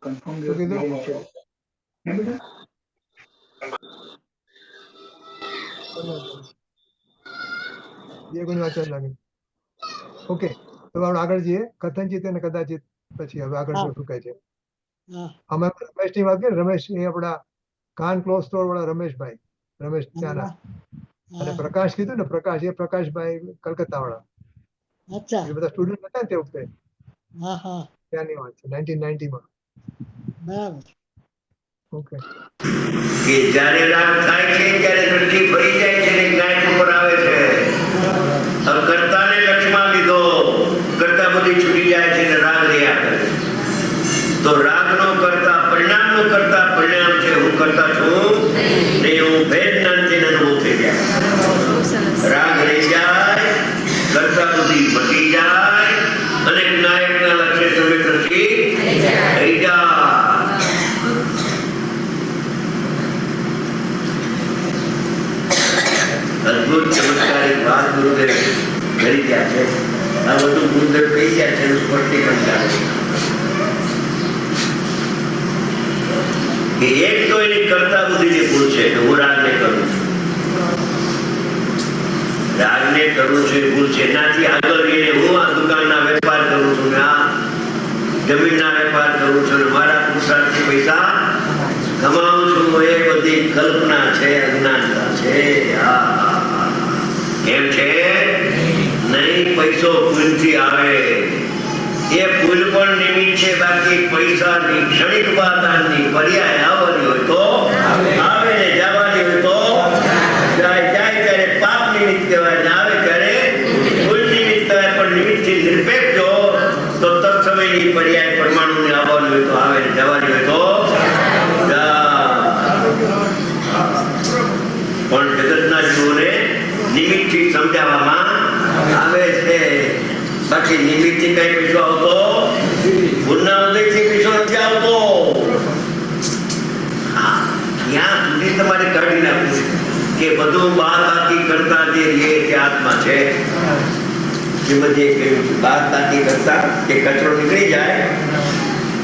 Speaker 7: Confirm
Speaker 2: શું
Speaker 7: your
Speaker 2: કીધું?
Speaker 7: credentials. હે બેટા?
Speaker 2: જે કોઈની વાત જ લાગે. ઓકે, તો આપણે આગળ જઈએ. કથનચિત અને કદાચિત પછી હવે આગળ
Speaker 3: હા.
Speaker 2: શું કહે છે.
Speaker 3: હા
Speaker 2: અમે રમેશની વાત કરીએ. રમેશ એ આપણા કાન ક્લોથ સ્ટોર વાળા રમેશભાઈ, રમેશ ત્યાંના. અને
Speaker 3: હા.
Speaker 2: પ્રકાશ કીધું ને, પ્રકાશ એ પ્રકાશભાઈ કલકત્તા વાળા.
Speaker 3: અચ્છા.
Speaker 2: એ બધા સ્ટુડન્ટ હતા ને તે વખતે,
Speaker 3: હા હા
Speaker 2: ત્યાંની વાત છે, 1990 માં.
Speaker 3: બરાબર.
Speaker 2: ઓકે,
Speaker 4: કે જ્યારે રાગ થાય છે ત્યારે દ્રષ્ટિ ફરી જાય છે ને જ્ઞાન ઉપર આવે છે. હવે કર્તાને લક્ષ્યમાં લીધો, કર્તા બધી છૂટી જાય છે ને રાગ રહ્યા કરે. તો રાગનો કરતા, પરિણામનો કરતા પરિણામ છે. હું કરતા છું ને હું ભેદ જ્ઞાનથી અનુભવ થઈ જાય. રાગ રહી જાય, કરતા બધી મટી જાય અને જ્ઞાયકના લક્ષ્ય તમે દ્રષ્ટિ થઈ જાય. અદભુત ચમત્કારિક વાત ગુરુદેવ કરી ગયા છે. આ બધું ગુરુદેવ કહી ગયા છે એનું સ્પષ્ટીકરણ ચાલે છે કે એક તો એની કરતા બુદ્ધિની ભૂલ છે કે હું રાગને કરું છું, રાગને કરું છું એ ભૂલ છે. એનાથી આગળ રહીને હું આ દુકાનના વેપાર કરું છું ને આ જમીનના વેપાર કરું છું ને મારા પુરુષાર્થથી પૈસા કમાવું છું, એ બધી કલ્પના છે, અજ્ઞાનતા છે. કેમ છે? નહીં, પૈસો ભૂલથી આવે. એ ભૂલ પણ નિમિત્ત છે, બાકી પૈસાની ક્ષણિક વાતાની પર્યાય આવવાની હોય તો આવે ને જવાની હોય તો જાય. જાય ત્યારે પાપ નિમિત્ત કહેવાય ને આવે ત્યારે ભૂલ નિમિત્ત કહેવાય. પણ નિમિત્તથી નિરપેક્ષ જો તો તત્સમયની પર્યાય પરમાણુને આવવાની હોય તો આવે ને જવાની હોય તો પણ જગતના જીવોને નિમિત્તથી સમજાવવામાં આવે છે. બાકી નિમિત્તથી કઈ પૈસો આવતો, ભૂલના ઉદયથી પૈસો નથી આવતો. ત્યાં સુધી તમારે કાઢી નાખવું કે બધું બાદબાકી કરતા જે એ આત્મા છે. જે બધી કહ્યું છે બાદબાકી કરતા કે કચરો નીકળી જાય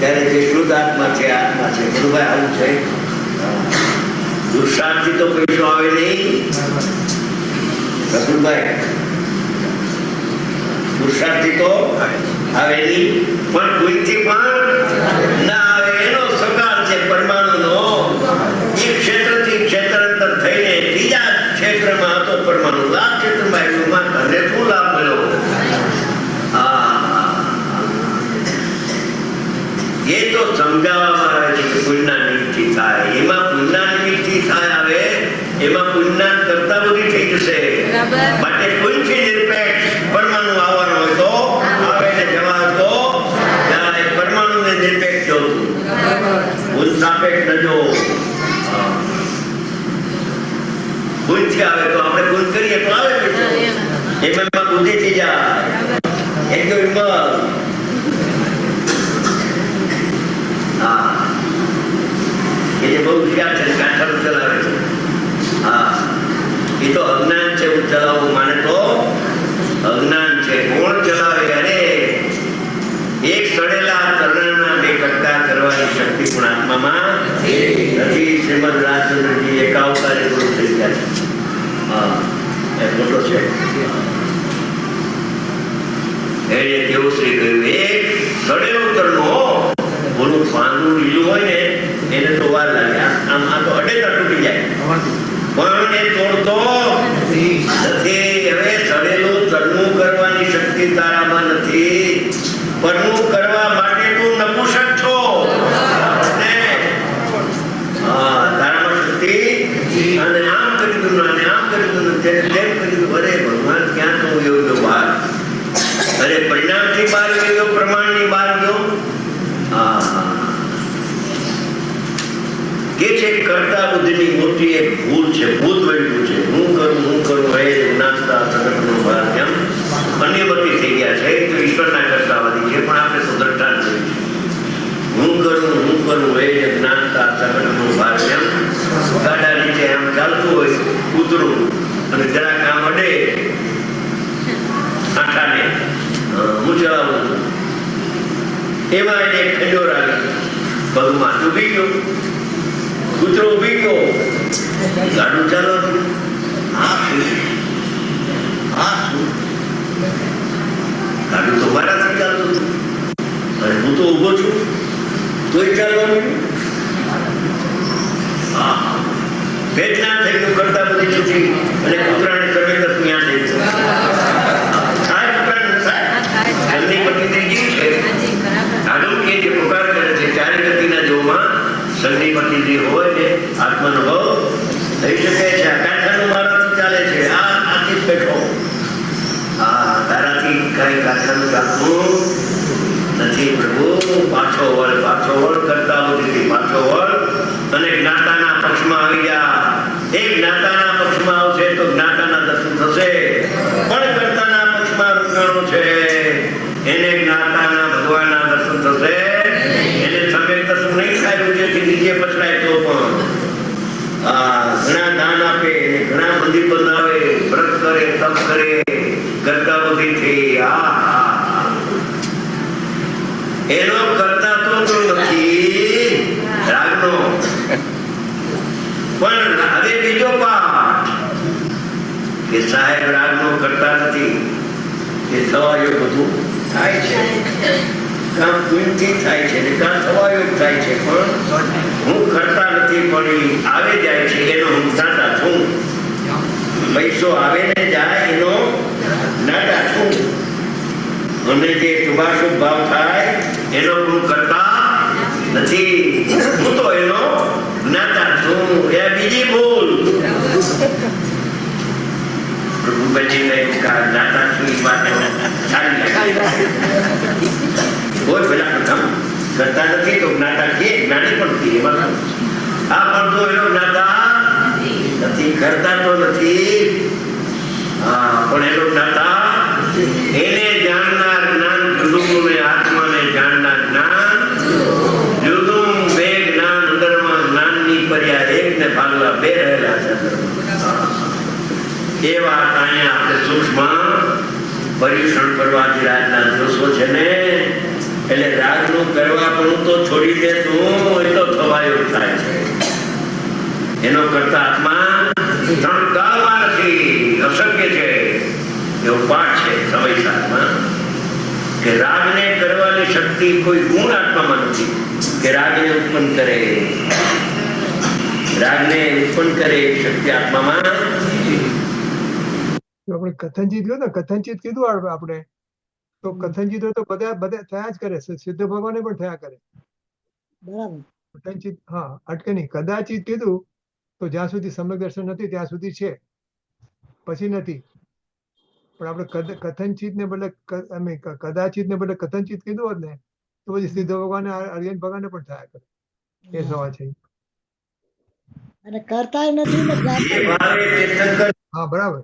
Speaker 4: ત્યારે જે શુદ્ધ આત્મા છે, આત્મા છે. બધું ભાઈ આવું છે. પુરુષાર્થથી તો પૈસો આવે નહીં રઘુભાઈ, પુરુષાર્થથી તો આવે નહીં, પણ કોઈથી પણ ના આવે. એનો સકાર છે પરમાણુનો. એક ક્ષેત્રથી ક્ષેત્રાંતર થઈને ત્રીજા ક્ષેત્રમાં હતો પરમાણુ. આ ક્ષેત્રમાં એટલું માત્ર શું લાભ મળ્યો? એ તો સમજાવવામાં આવે છે કે પુણ્યના નિમિત્તથી થાય. એમાં પુણ્યના નિમિત્તથી થાય આવે, એમાં પુણ્યના કરતા બધી થઈ જશે. માટે પુણ્યથી નિરપેક્ષ પરમાણુ આવવાનો હોય તો આવે ને જવા તો જાય. પરમાણુને નિરપેક્ષ જોતું, પુણ્ય સાપેક્ષ ન જો. પુણ્યથી આવે તો આપણે પુણ્ય કરીએ તો આવે પૈસો. એમાં બુદ્ધિથી જાય એકદમ હિંમત. એ બહુ વિચાર છે, કાંઠા ચલાવે છે. એ તો અજ્ઞાન છે. હું ચલાવવું માને તો અજ્ઞાન છે. કોણ ચલાવે? અરે એક સડેલા તરણના બે કટકા કરવાની શક્તિ પણ આત્મામાં નથી. શ્રીમદ રાજચંદ્રજી એકાવતારી ગુરુ થઈ ગયા છે. એ મોટો છે. એને કેવું શ્રી કહ્યું, એક સડેલું તરણું ઓલું પાંદડું લીલું હોય ને એને તો વાર લાગે. આમ આ તો અડેતા તૂટી જાય, પણ એ તોડતો નથી. હવે સડેલું તરણું કરવાની શક્તિ તારામાં નથી. પરનું કરવા માટે તું નપુંસક છો. તારામાં શક્તિ. અને આમ કરી દઉં અને આમ કરી દઉં તેમ કરી દઉં. અરે ભગવાન ક્યાં તો યોગ્ય બહાર. અરે પરિણામથી બહાર ગયો, પ્રમાણની બહાર ગયો. કે છે કરતા બુદ્ધિની મોટી એક ભૂલ છે, ભૂત વળ્યું છે. હું કરું હે નાસ્તા સંગઠનો ભાર એમ અન્યમતી થઈ ગયા છે. તો ઈશ્વરના કરતાવાદી છે, પણ આપણે સુધરતા જ જોઈએ છે. હું કરું હે નાસ્તા સંગઠનો ભાર એમ. ગાડા નીચે આમ ચાલતું હોય કૂતરું અને જરાક આમ અડે આંખાને, હું ચલાવું છું. એમાં એને એક ખંડોર આવી, પગમાં ડૂબી ગયો, કૂતરો ઉભી ગયો, ગાડું ચાલો. ગાડું તો મારાથી ચાલતું હતું અને હું તો ઉભો છું તોય ચાલવાનું. વેદના થઈ ગયું કરતા બધી છૂટી અને કૂતરાને સર્વેન્દ્ર ત્યાં થઈ ગયું. સંધિપતિજી હોય ને આત્માનુભવ થઈ શકે છે. આ કાંઠાનું મારાથી ચાલે છે. આથી જ બેઠો. તારાથી કઈ કાંઠાનું ચાલતું નથી પ્રભુ. પાછો વળ કરતા બુદ્ધિથી પાછો વળ અને જ્ઞાતાના પક્ષમાં આવી જા. એ જ્ઞાતાના પક્ષમાં આવશે તો જ્ઞાતાના દર્શન થશે. પણ કરતાના પક્ષમાં રૂકાણો છે એને જ્ઞાતાના ભગવાનના દર્શન થશે. એને સમ્યક દર્શન નહીં થાય. જેથી નીચે પછડાય તો પણ ઘણા દાન આપે, ઘણા મંદિર બનાવે, વ્રત કરે, તપ કરે, કરતા બુદ્ધિથી. એનો કરતા તો નથી રાગનો. પણ હવે બીજો પાઠ કે સાહેબ રાગનો કરતા નથી. એ થવાયું બધું થાય છે. કામ પુણ્યથી થાય છે ને કામ થવાયું થાય છે. પણ હું કરતા નથી, પણ આવે જાય છે એનો હું નાટા છું. પૈસો આવે ને જાય એનો નાટા છું. અને જે શુભાશુભ ભાવ થાય એનો હું કરતા નથી. હું તો એનો નાટા છું. એ બીજી ભૂલ. પ્રભુભાઈને નાટા છું એ વાત સારી લાગે. કોઈ પેલા પ્રથમ કરતા નથી તો જ્ઞાતા કે જ્ઞાની પણ નથી. એમાં આ પણ તો એનો જ્ઞાતા નથી. કરતા તો નથી પણ એનો જ્ઞાતા. એને જાણનાર જ્ઞાન જુદું ને આત્માને જાણનાર જ્ઞાન જુદું. બે જ્ઞાન અંદરમાં જ્ઞાનની પર્યા એક ને ભાગલા બે રહેલા છે. એ વાત અહીંયા આપણે સૂક્ષ્મ પરીક્ષણ કરવાથી રાજના દોષો છે ને. એટલે રાગનું કરવા પણ તો છોડી દે તું. એ તો થવાયું થાય છે. એનો કરતા આત્મા 3 કાળમાં નથી, અશક્ય છે. એવો પાઠ છે સમય સાતમાં કે રાગને કરવાની શક્તિ કોઈ ગુણ આત્મામાં નથી કે રાગને ઉત્પન્ન કરે. રાગને ઉત્પન્ન કરે એ શક્તિ આત્મામાં
Speaker 2: જો આપણે કથનચિત લો ને, કથનચિત કીધું આપણે, તો કથનચિત હોય તો બધા થયા જ કરે, સિદ્ધ ભગવાને પણ થયા કરે.
Speaker 3: બરાબર.
Speaker 2: કથનચિત હા અટકે નહીં. કદાચિત કીધું તો જ્યાં સુધી સમ્યક દર્શન નથી ત્યાં સુધી છે, પછી નથી. પણ આપણે કથનચિત ને બદલે કદાચિત ને બદલે કથનચિત કીધું હોત ને તો પછી સિદ્ધ ભગવાન અર્યન ભગવાને પણ થયા કરે. એ સવાલ છે.
Speaker 3: અને કરતાય નથી ને જ્ઞાતા
Speaker 4: જે ભાવે તીર્થંકર
Speaker 2: હા બરાબર.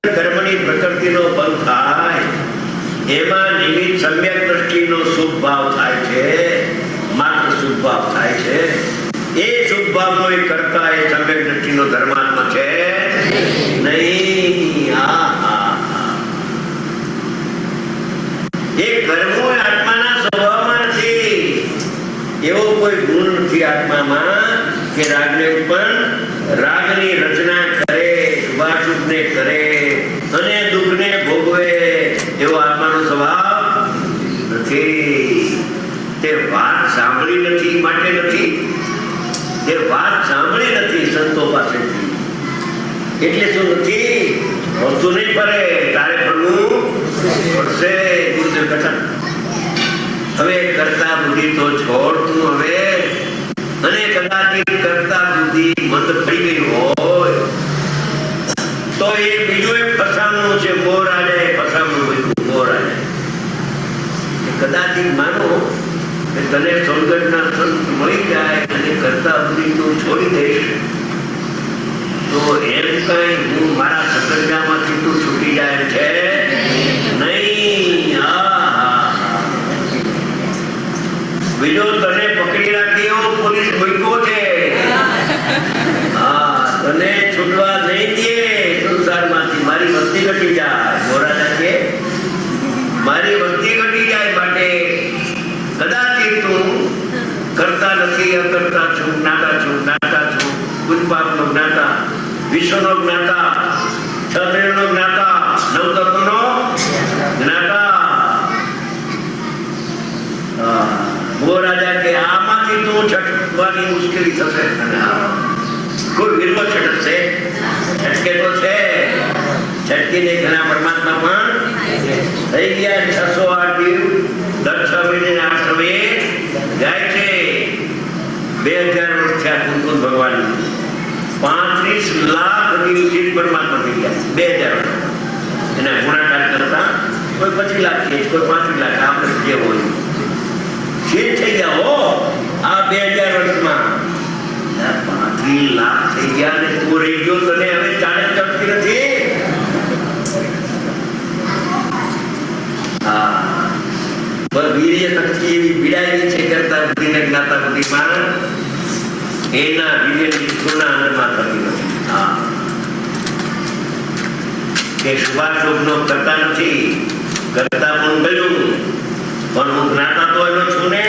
Speaker 4: કર્મની પ્રકૃતિનો ભંગ થાય એમાં નિમિત્ત સમ્યક દ્રષ્ટિનો શુભ ભાવ થાય છે, માત્ર શુભ ભાવ થાય છે. એ શુભ ભાવનો એ કરતા એ સમ્યક દ્રષ્ટિનો ધર્માત્મા છે નહીં. એ કર્મો આત્માના સ્વભાવમાં નથી. એવો કોઈ ગુણ નથી આત્મામાં કે રાગને ઉત્પન્ન, રાગની રચના કરે, શુભાશુભને કરે અને દુઃખને ભોગવે એવો આત્માનો સ્વભાવ નથી. તે વાત સાંભળી નથી માટે નથી, તે વાત સાંભળી નથી સંતો પાસેથી એટલે શું નથી હોતું નહીં ફરે. તારે ફરવું પડશે. હવે કરતા બુદ્ધિ તો છોડ તું હવે. અને કદાચ કરતા બુદ્ધિ મંદ થઈ ગઈ હોય તો એ બીજું એક ફસામણું છે. મોરાજાએ ફસામણું મૂક્યું. મોરાજા કદાચ માનો કે તને સ્વર્ગના સંત મળી જાય અને કરતા બુદ્ધિ તું છોડી દઈશ તો એમ કઈ હું મારા સત્સંગમાંથી તું છૂટી જાય છે નહીં. બીજો તને પકડી રાખી એવો પોલીસ મૂક્યો છે. તને છૂટવા નહીં દે સંસારમાંથી. મારી વસ્તી ઘટી જાય. મોરાજા કે મારી વસ્તી ઘટી જાય માટે કદાચ તું કરતા નથી, અકર્તા છું, જ્ઞાતા છું, જ્ઞાતા છું, પુષ્પાપનો જ્ઞાતા, વિશ્વનો જ્ઞાતા, ક્ષત્રિયનો જ્ઞાતા, નવતત્વનો જ્ઞાતા. રાજા કે આમાંથી તું છટકવાની મુશ્કેલી થશે. કોઈ વિર્વ છટકશે, છટકે તો છે. છટકીને ઘણા પરમાત્મા પણ થઈ ગયા. 608 દીવ દર 6 મહિને આ સમયે જાય છે. 2000 વર્ષ થયા કુંકુમ ભગવાન. 35 લાખ દિવસથી પરમાત્મા થઈ ગયા. 2000 એના ગુણાકાર કરતા કોઈ 25 લાખ છે, કોઈ 35 લાખ. આપણે જે હોય થઈ ગયા હો આ 2000 વર્ષમાં. 35 લાખ થઈ ગયા ને તું રહી ગયો. તને હવે ચાલે ચડતી નથી. વીર્ય શક્તિ એવી પીડાયેલી છે કરતા બુદ્ધિને જ્ઞાતા બુદ્ધિમાં. એના વીર્યની તુલના અંદરમાં થતી નથી. કે શુભાશુભનો કરતા નથી. કરતા પણ ગયું પણ હું જ્ઞાતા તો એનો છું ને.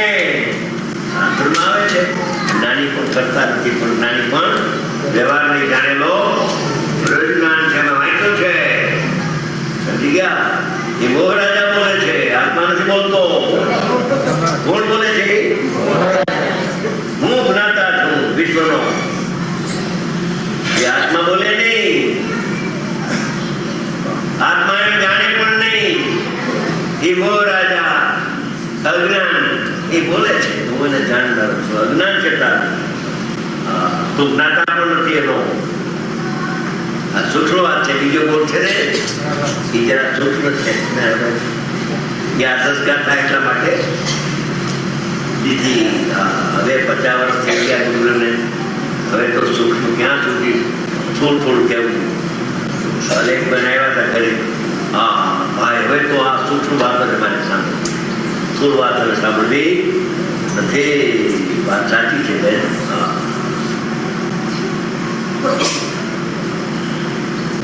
Speaker 4: શાસ્ત્રમાં આવે છે જ્ઞાની પણ કરતા નથી, પણ જ્ઞાની પણ વ્યવહાર નહીં જાણેલો જ્ઞાન છે. એમાં વાંચ્યું છે. સમજી ગયા? એ મોહરાજા બોલે છે, આત્મા નથી બોલતો. કોણ બોલે છે? હું જ્ઞાતા છું વિશ્વનો. એ આત્મા બોલે નહીં. આત્મા એ જાણે પણ નહીં. એ મોહરાજા અજ્ઞાન એ બોલે છે હું એને જાણનાર છું. અજ્ઞાન છે તારું. તું જ્ઞાતા પણ નથી એનો. આ સૂક્ષ્મ વાત છે. બીજો બોલ છે ને એ જરા સૂક્ષ્મ છે. સંસ્કાર થાય એટલા માટે દીધી. હવે 50 વર્ષ થઈ ગયા ગુરુને. હવે તો સૂક્ષ્મ ક્યાં સુધી થોડું થોડું કેવું. લેખ બનાવ્યા હતા ઘરે. હા ભાઈ હવે તો આ સૂક્ષ્મ વાત જ મારી સામે થોડું વાત હવે સાંભળવી નથી. વાત સાચી છે બેન.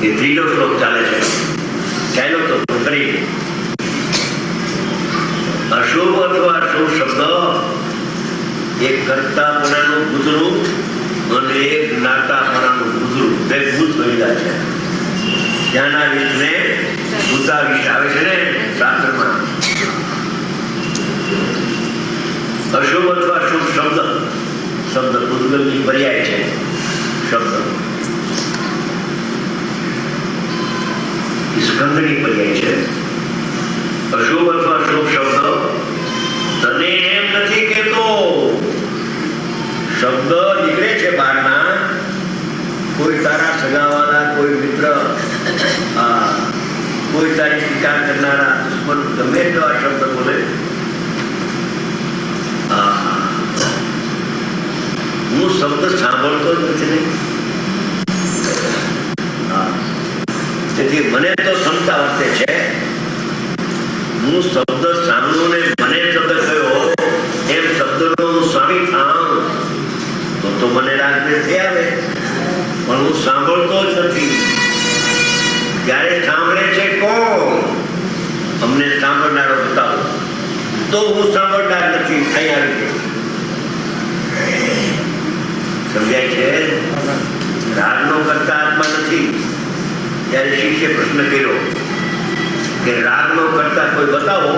Speaker 4: એ 3નો શ્લોક ચાલે છે. ચાલો તો કરી. અશુભ અથવા અશુભ શબ્દ એક કરતાપણાનું ગુજરું અને એક જ્ઞાતાપણાનું ગુજરું બે ભૂત બન્યા છે. ત્યાંના રીતને ભૂતાવીશ આવે છે ને શાસ્ત્રમાં. અશુભ અથવા શુભ શબ્દ ભૂતગલની પર્યાય છે. શબ્દ સ્કંદની પર્યાય છે. અશુભ અથવા શુભ શબ્દ તને એમ નથી કેતો. શબ્દ નીકળે છે બહારના, કોઈ તારા સગાવાલા, કોઈ મિત્ર, કોઈ તારી ટીકા કરનારા દુશ્મન ગમે તો આ શબ્દ બોલે. હું શબ્દ સાંભળતો જ નથી. તેથી મને તો ક્ષમતા વર્તે છે. હું શબ્દ સાંભળું ને મને શબ્દ કયો એમ શબ્દનો હું સ્વામી થાઉં તો મને રાગદ્વેષ થઈ આવે. પણ હું સાંભળતો જ નથી. ત્યારે સાંભળે છે કોણ? અમને સાંભળનારો બતાવો. તો હું સાંભળનાર નથી. અહીં આવી ગયો. સમજાય છે? રાગનો કરતા આત્મા નથી. ત્યારે શિષ્ય પ્રશ્ન કર્યો કે રાગનો કરતા કોઈ બતાવો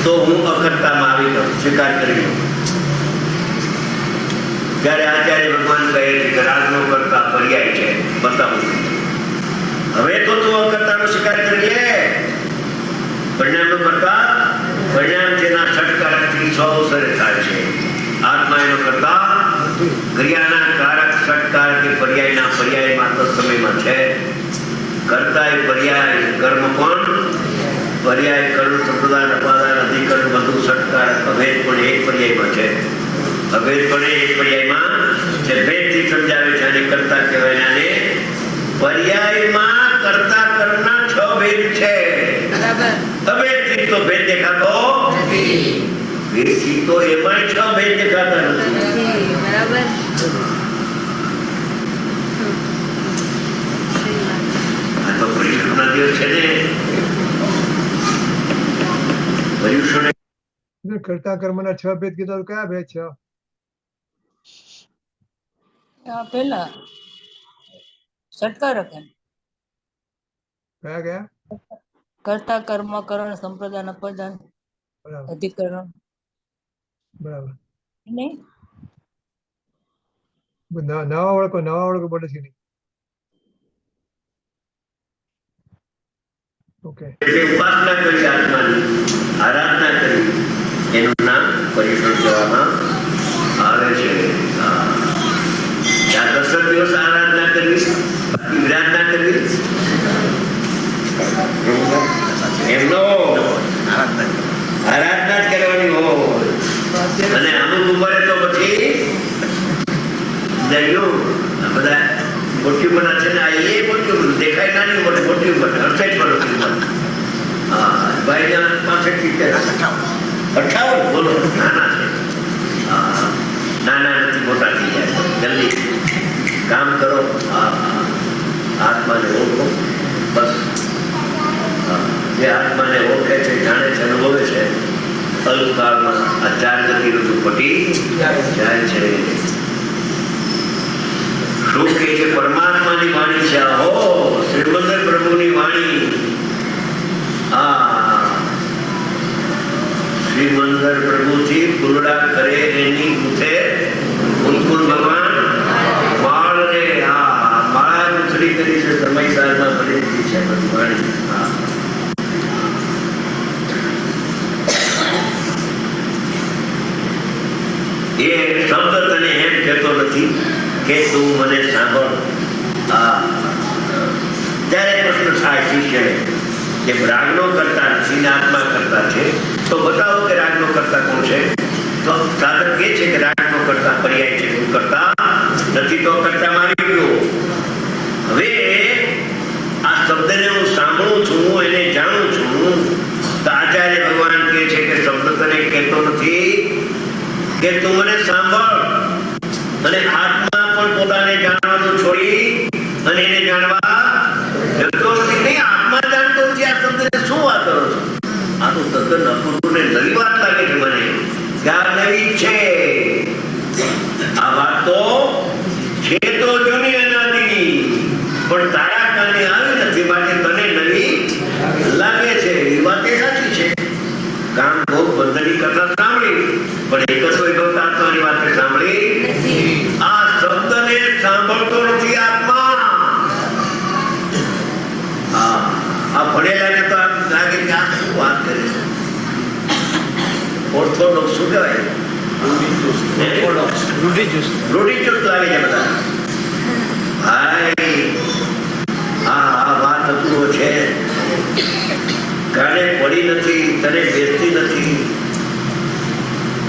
Speaker 4: તો હું અકર્તામાં આવી જાઉં, સ્વીકાર કરી લઉં. ત્યારે આચાર્ય ભગવાન કહે છે કે રાગનો કરતા પર્યાય છે, બતાવું. હવે તો તું અકર્તાનો સ્વીકાર કરી લે. પરિણામનો કરતા પરિણામ તેના ષટકારકથી સૌ અવસરે થાય છે. આત્મા એનો કરતા ક્રિયાના કારક ષટકારક કે પર્યાયના પર્યાય માત્ર સમયમાં છે. કરતા એ પર્યાય, કર્મ કોણ? પર્યાય, કર્મ, સંપ્રદાન, અપાદાન, અધિકરણ બધું ષટકારક અભેદ પણ એક પર્યાયમાં છે. અભેદ પણ એક પર્યાયમાં છે. ભેદથી સમજાવે છે અને કરતા કહેવાય. અને પર્યાયમાં કરતા કરના 6 ભેદ છે. અભેદથી તો ભેદ દેખાતો નથી. ભેદથી તો એમાં 6 ભેદ દેખાતા નથી.
Speaker 6: બરાબર.
Speaker 4: તો પર્યુષણના દિવસ છે ને, પર્યુષણ
Speaker 2: કરતા કર્મના 6 ભેદ કીધા તો કયા ભેદ છે?
Speaker 1: પેલા ષટકારક
Speaker 2: કયા કયા?
Speaker 1: કરતા, કર્મ, કરણ, સંપ્રદાન, અપદાન,
Speaker 2: બરાબર
Speaker 1: અધિકરણ.
Speaker 2: બરાબર.
Speaker 1: નહીં
Speaker 2: નવા ઓળખો બોલે છે નહીં. ઓકે.
Speaker 4: એટલે ઉપાસના કરી, આત્માની આરાધના કરી, એનું નામ પર્યુષણ કહેવામાં આવે છે. ત્યાં 10 દિવસ આરાધના કરવી, વિરાધના કરવી, એમનો આરાધના જ કરવાની હોય. અને અમુક ઉંમરે તો પછી બધા મોટી ઉંમરના છે ને, આ એ મોટી ઉંમર દેખાય નાની ઉંમર, મોટી ઉંમર 68 વર્ષની ઉંમર. ભાઈ 58 બોલો, નાના છે. નાના નથી, મોટા થઈ જાય. જલ્દી કામ કરો, આત્માને ઓળખો. બસ જે આત્માને ઓળખે છે, જાણે છે, અનુભવે છે, અલ્પકાળમાં આ 4 ગતિ ઋતુ પટી જાય છે. શું કે છે? પરમાત્માની વાણી છે. હો શ્રીમંદર પ્રભુની વાણી. શ્રીમંદર પ્રભુજી ફૂલડા કરે એની ગુથે મુકુલ ભગવાન વાળ રે. માળા ગુથડી કરી છે, સમયસારમાં બની દીધી છે બધી વાણી. એ શબ્દ તને એમ કહેતો નથી કે તું મને સાંભળ. ત્યારે પ્રશ્ન થાય શિષ્યને કે રાગનો કરતા નથી ને આત્મા કરતા છે, તો બતાવો કે રાગનો કરતા કોણ છે? તો સાધક કહે છે કે રાગનો કરતા પર્યાય છે, હું કરતા નથી, તો કરતા મારી ગયો. હવે આ શબ્દને હું સાંભળું છું, એને જાણું છું, તો આચાર્ય ભગવાન કહે છે કે શબ્દ તને કહેતો નથી કે તું મને સાંભળ. અને આત્મા પણ પોતાને જાણવાનું છોડી અને એને જાણવા જતો નથી. નહીં, આત્મા જાણતો નથી. આ શબ્દને શું વાત કરો છો? આ તો તદ્દન અપૂર્વ ને નવી વાત લાગે છે મને. કે આ નવી છે. તો છે તો જૂની અનાદિની, પણ તારા કાને આવી નથી માટે તને નવી લાગે છે. એ વાત એ સાચી છે. કામ ભોગ બંધની કથા સાંભળી, પણ એક જ વૈભવ આત્માની વાત સાંભળી. આ શબ્દને સાંભળતો નથી આત્મા. આ ભણેલાને તો આમ લાગે કે આ શું વાત કરે છે. ઓર્થોડોક્સ શું કહેવાય? રૂઢિચુસ્ત લાગે છે બધા. ભાઈ આ વાત અપૂર્વ છે. કાને પડી નથી, તને બેસતી નથી.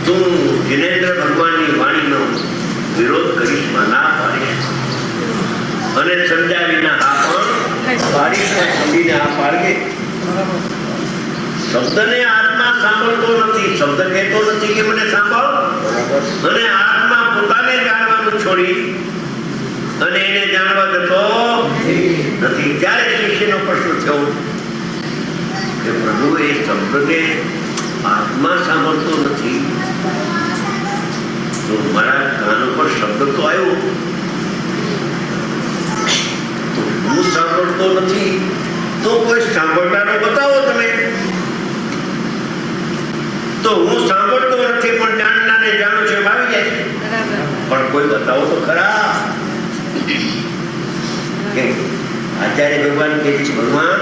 Speaker 4: તું જિનેન્દ્ર ભગવાનની વાણીનો વિરોધ કરીશ, ના પાડીશ, અને સમજાવીના આ પણ પાડીશ, સમજીને આ પાડગે. શબ્દને આત્મા સાંભળતો નથી. શબ્દ કહેતો નથી કે મને સાંભળ, અને આત્મા પોતાને જાણવાનું છોડી અને એને જાણવા જતો નથી. ત્યારે શિષ્યનો પ્રશ્ન થયો કે પ્રભુ, એ શબ્દને આત્મા સાંભળતો નથી, તો મારા કાન ઉપર શબ્દ તો આવ્યો, તો હું સાંભળતો નથી, તો કોઈ સાંભળનારો બતાવો તમે. તો હું સાંભળતો નથી પણ જાણનારને જાણું છું એમ આવી જાય. પણ કોઈ બતાવો તો ખરા. આચાર્ય ભગવાન કે છે, ભગવાન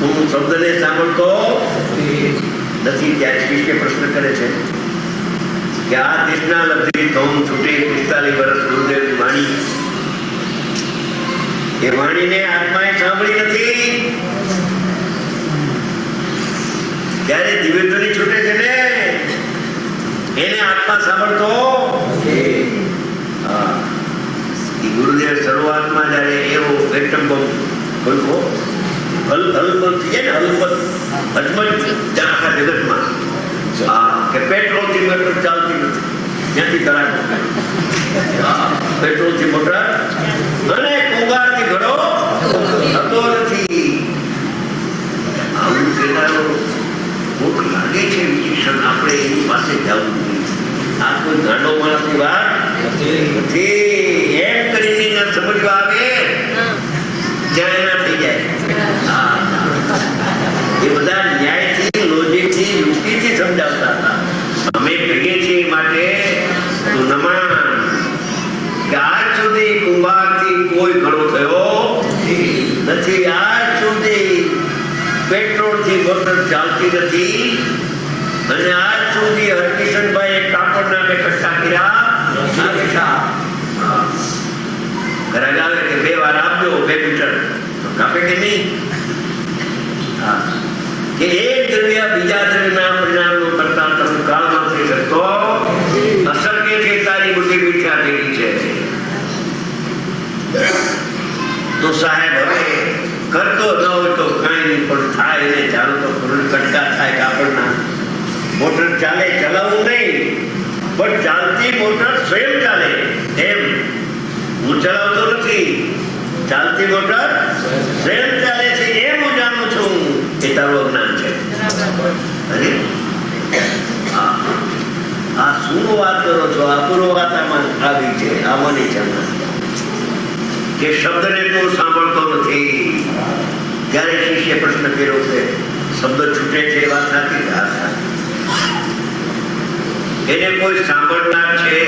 Speaker 4: હું શબ્દને સાંભળતો નથી. ત્યારે શિષ્ય પ્રશ્ન કરે છે કે આ દેશના લબ્ધી ધોમ છૂટી 45 વર્ષ ગુરુદેવની વાણી, એ વાણીને આત્માએ સાંભળી નથી. ત્યારે દિવ્યધ્વનિ છૂટે છે ને, એને આત્મા સાંભળતો. ગુરુદેવ શરૂઆતમાં જયારે એવો એકદમ હલપત છે ને, હલપત હજમત આખા જગતમાં કે પેટ્રોલ થી મોટર ચાલતી નથી, ત્યાંથી કરાટ પેટ્રોલ થી મોટર અને કુંભાર થી ઘડો થતો નથી. આવું કહેનારો ભૂખ લાગે છે વિશેષણ, આપણે એની પાસે જવું જોઈએ. આ કોઈ ગાંડો માણસની વાત નથી. એમ કરીને સમજવા આવે ત્યાં એના થઈ જાય. એ બધા ન્યાયથી, લોજિકથી, યુક્તિથી સમજાવતા હતા. અમે કહીએ છીએ માટે તું નમા કે આજ સુધી કુંભારથી કોઈ ઘડો થયો નથી. આજ સુધી પેટ્રોલથી મોટર ચાલતી નથી. અને આજ સુધી હરકિશનભાઈ કાપડના બે કટ્ટા કર્યા. ઘરે આવે કે 2 વાર આપજો 2 મીટર, તો કાપે કે નહીં? કે એક દ્રવ્ય બીજા દ્રવ્યના પરિણામો કરતા તમે કાળ નથી શકતો. અસર કે છે તારી બુદ્ધિ મિથ્યા થઈ છે. તો સાહેબ હવે કરતો ન હોય તો કઈ નહીં, પણ થાય ને ચાલો તો કટકા થાય કાપડના. મોટર ચાલે, ચલાવવું નહીં, પણ ચાલતી મોટર સ્વયં ચાલે એમ હું ચલાવતો નથી. ચાલતી મોટર સ્વયં ચાલે છે એમ હું જાણું છું. એ તારું અજ્ઞાન છે. આ શું વાત કરો છો? આ પૂર્વ વાત આમાં આવી છે. આમાંની છે કે શબ્દને તું સાંભળતો નથી. ત્યારે શિષ્ય પ્રશ્ન કર્યો છે, શબ્દ છૂટે છે એ વાત નથી? એને કોઈ સાંભળનાર છે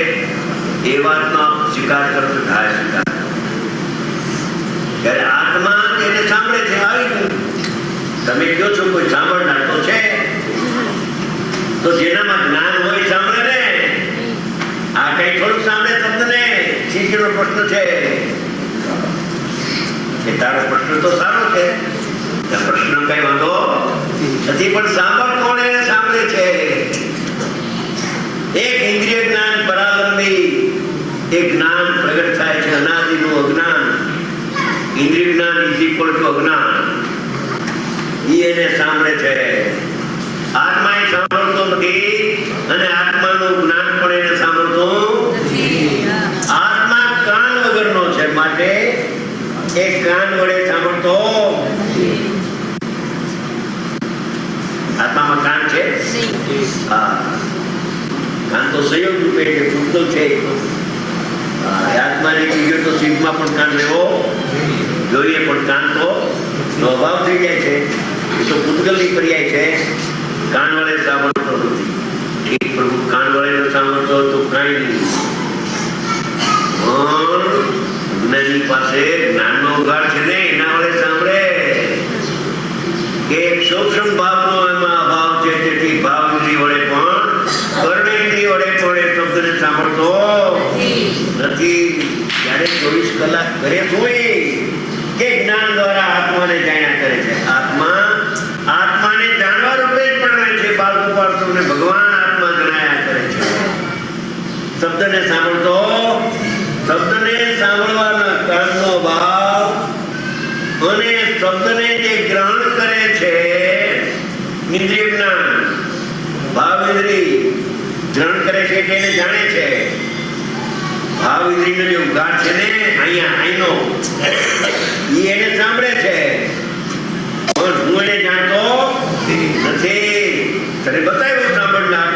Speaker 4: એ વાતનો સ્વીકાર કરતો થાય. સ્વીકાર ત્યારે આત્મા એને સાંભળે છે, આવી ગયું. તમે કહો છો કોઈ સાંભળનાર તો છે, તો જેનામાં જ્ઞાન હોય સાંભળે ને. આ કઈ થોડું સાંભળે શબ્દને? શિષ્યનો પ્રશ્ન છે. એ તારો પ્રશ્ન તો સારો છે, પ્રશ્ન કઈ વાંધો નથી, પણ સાંભળ કોણ એને સાંભળે છે? એક ઇન્દ્રિય જ્ઞાન પરાવર્તી, એક જ્ઞાન પ્રગટ થાય છે અનાદિનું અજ્ઞાન. ઇન્દ્રિય જ્ઞાન ઇઝ ઇક્વલ ટુ અજ્ઞાન. એને સાંભળે છે. આત્મા એ સાંભળતો નથી, અને આત્માનું જ્ઞાન પણ એને સાંભળતું નથી. આત્મા કાન વગરનો છે, માટે એક કાન વડે સાંભળતો. આત્મામાં કાન છે? હા, કાન તો સંયોગ રૂપે છે, છૂટતો છે. આત્મા નીકળી ગયો તો શીખમાં પણ કાન લેવો જોઈએ, પણ કાન તો અભાવ થઈ જાય છે. એ તો પૂતગલની પર્યાય છે. કાન વડે સાંભળતો નથી. ઠીક, પ્રભુ કાન વડે ન સાંભળતો તો કાંઈ નહીં. જ્ઞાની પાસે જ્ઞાનનો ઉઘાડ છે ને, એના વડે સાંભળે કે સૂક્ષ્મ ભાવનો એમાં અભાવ છે, તેથી ભાવ ઇન્દ્રિય વડે પણ કર્ણેન્દ્રિય વડે પણ એ શબ્દને સાંભળતો નથી. ત્યારે 24 કલાક કરે જોઈ કે જ્ઞાન દ્વારા આત્માને જાણ્યા કરે છે. આત્માને જાણવા રૂપે જ પણ રહે છે. બાળકો ભગવાન આત્મા જણાયા કરે છે. શબ્દને સાંભળતો, શબ્દને સાંભળવાના કાનનો ભાવ અને શબ્દને જે ગ્રહણ કરે છે ઇન્દ્રિય જ્ઞાન, ભાવ ઇન્દ્રિય ગ્રહણ કરે છે એટલે એને જાણે છે. ભાવ ઇન્દ્રિયનો જે ઉઘાડ છે ને અહીંનો, એ એને સાંભળે છે, પણ હું એને જાણતો નથી. તને બતાવ્યો સાંભળનાર,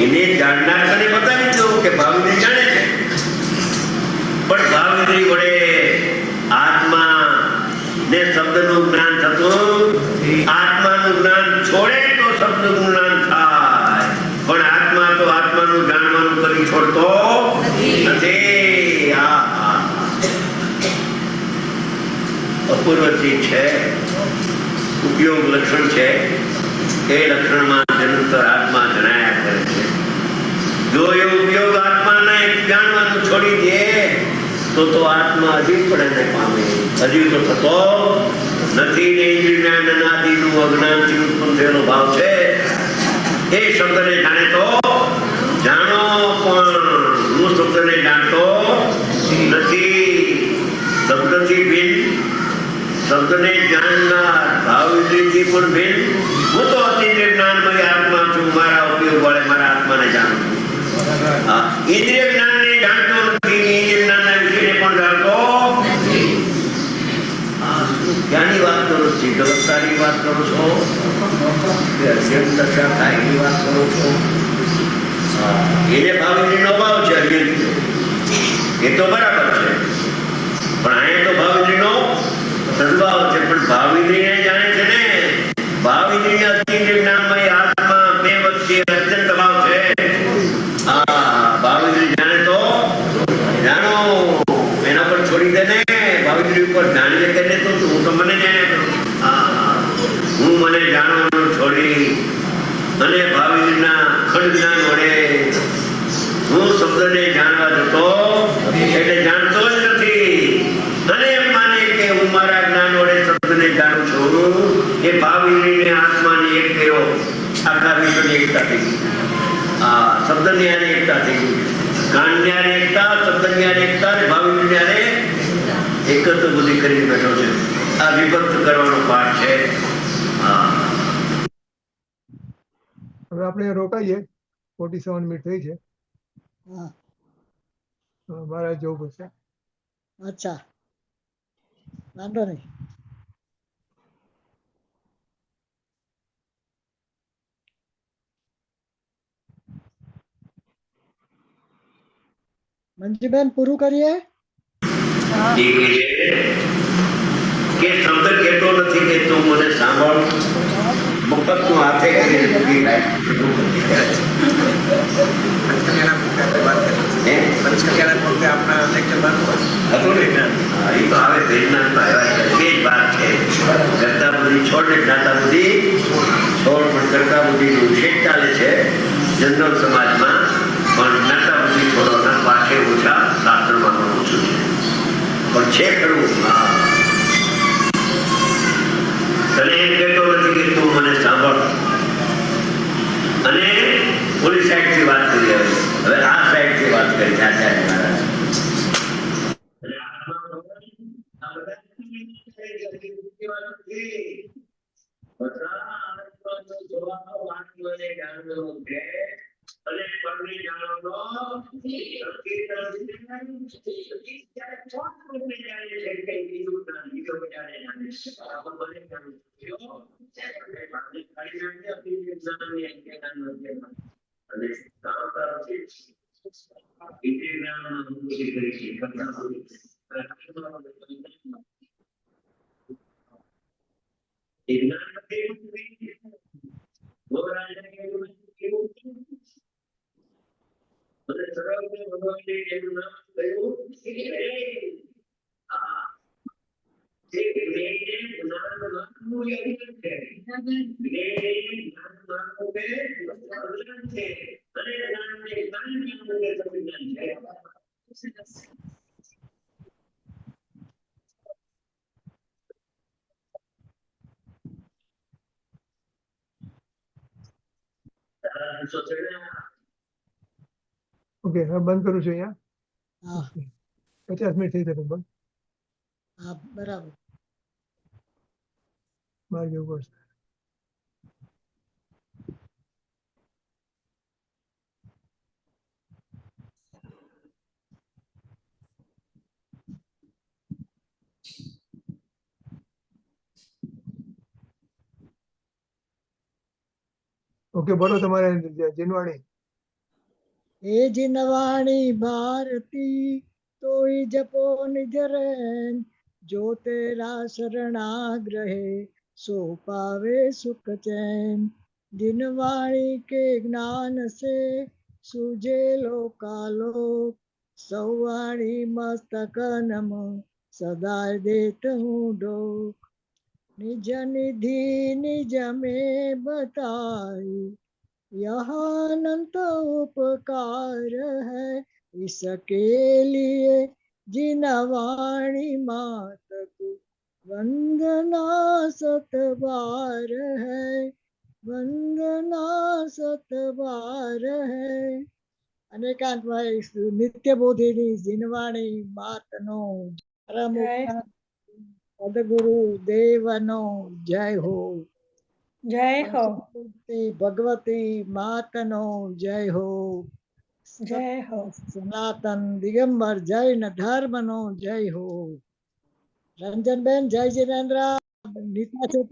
Speaker 4: એને જાણનાર તને બતાવી દઉં કે ભાવ ઇન્દ્રિય જાણે છે, પણ ભાવ ઇન્દ્રિય વડે આત્મા ને શબ્દનું જ્ઞાન થતું, આત્માનું જ્ઞાન છોડે તો શબ્દનું જ્ઞાન થાય, પણ આત્મા તો આત્માનું જાણવાનું કરી છોડતો નથી. અપૂર્વ ચીજ છે, ઉપયોગ લક્ષણ છે. એ લક્ષણમાં નિરંતર આત્મા જણાયા કરે છે. જો એ ઉપયોગ આત્માને જાણવાનું છોડી દે તો આત્મા હજી પણ એને પામે, હજી તો થતો નથી. ને ઇન્દ્રિયના અનાદિનું અજ્ઞાનથી ઉત્પન્ન થયેલો ભાવ છે, એ શબ્દને જાણે તો જાણો, પણ હું શબ્દને જાણતો નથી. શબ્દથી ભિન્ન, શબ્દને જાણનાર ભાવ ઇન્દ્રિયથી પણ ભિન્ન. હું તો અતિન્દ્રિય જ્ઞાનમય આત્મા છું. મારા ઉપયોગ વડે મારા આત્માને જાણું છું. ઇન્દ્રિય જ્ઞાનને જાણતો નથી, ઇન્દ્રિય જ્ઞાનના વિષયને પણ જાણતો નથી. ક્યાંની વાત કરો છો? ગલતાની વાત કરો છો કે અજ્ઞાન દશા થાય એની વાત કરો છો? એને ભાવ ઇન્દ્રિયનો અભાવ છે, અજ્ઞાન એ તો બરાબર છે, પણ અહીંયા તો ભાવ ઇન્દ્રિયનો સદભાવ છે. પણ ભાવ ઇન્દ્રિયને જાણે છે ને, ભાવ ઇન્દ્રિય અતિન્દ્રિય જ્ઞાનમય આત્મા બે વચ્ચે અત્યંત ભાવ છે. ભાવ ઇન્દ્રિય જાણે તો જાણો, એના પર છોડી દે ને. ભાવ ઇન્દ્રિય ઉપર જાણીએ કરીને તો હું તો મને જાણ્યા, હું મને જાણવાનું છોડી અને ભાવ ઇન્દ્રિયના ખંડ જ્ઞાન વડે હું શબ્દને જાણવા જતો એટલે જાણતો જ નથી, અને એમ માને કે હું મારા જ્ઞાન વડે શબ્દને જાણું છું. એ ભાવ ઇન્દ્રિયને આત્માને એક કર્યો, આખા વિશ્વની એકતા થઈ ગઈ. શબ્દની આને એકતા થઈ ગઈ, કાનની આને એકતા, શબ્દની આને એકતા, અને ભાવ ઇન્દ્રિયને એકત્ર બુદ્ધિ કરીને બેઠો છે. આ વિભક્ત કરવાનો પાઠ છે.
Speaker 2: હવે આપણે રોકાઈએ, 47 મિનિટ થઈ છે.
Speaker 3: હા,
Speaker 2: મારે જવું પડશે.
Speaker 3: અચ્છા, વાંધો નહીં. મંજુબેન, પૂરું કરીએ.
Speaker 4: કે શબ્દ કહેતો નથી કે તું મને સાંભળ, મફત નું હાથે કરીને પૂરી થાય. કરતા બુદ્ધિ છોડ ને જ્ઞાતા બુદ્ધિ છોડ, પણ કરતા બુદ્ધિ નું વિશેષ ચાલે છે જનરલ સમાજમાં, પણ જ્ઞાતા બુદ્ધિ છોડોના પાઠે ઓછા શાસ્ત્રમાં ઓછું છે, પણ છે ખરું. તને એમ કહેતો નથી કે તું મને સાંભળ. અને ઓલી સાઈડ થી વાત કરી, હવે આ સાઈડ થી વાત કરી આચાર્ય મહારાજ. અને
Speaker 2: ઓકે હવે બંધ કરું છું અહીંયા.
Speaker 3: હા
Speaker 2: 50 મિનિટ થઈ શકે બંધ.
Speaker 3: હા બરાબર.
Speaker 2: બહાર જવું પડશે. ઓકે બોલો તમારે જીનવાણી.
Speaker 3: એ જીનવાણી ભારતી તોય જપો નિજ રેન, જો તેરા શરણાગ્રહે સો પાવે સુખ ચैन, जिनवाणी के ज्ञान से सूझे लोकालोक, सौवाणी मस्तक नम सदा देत हूँ डोक, निज निधि निज में बताई, यह अनंत उपकार है, इसके लिए जिनवाणी मात को वंदना सत बार है, वंदना सत बार है. અનેકાંતભાઈ નિત્યબોધિની જીનવાણી માતનો પરમ ઉપકાર સદગુરુ દેવનો જય હો.
Speaker 8: જય હો.
Speaker 3: ભગવતી માતનો જય હો.
Speaker 8: જય હો.
Speaker 3: સનાતન દિગંબર જૈન ધર્મનો જય હો. રંજનબેન જય જીનેન્દ્ર. નીતા છે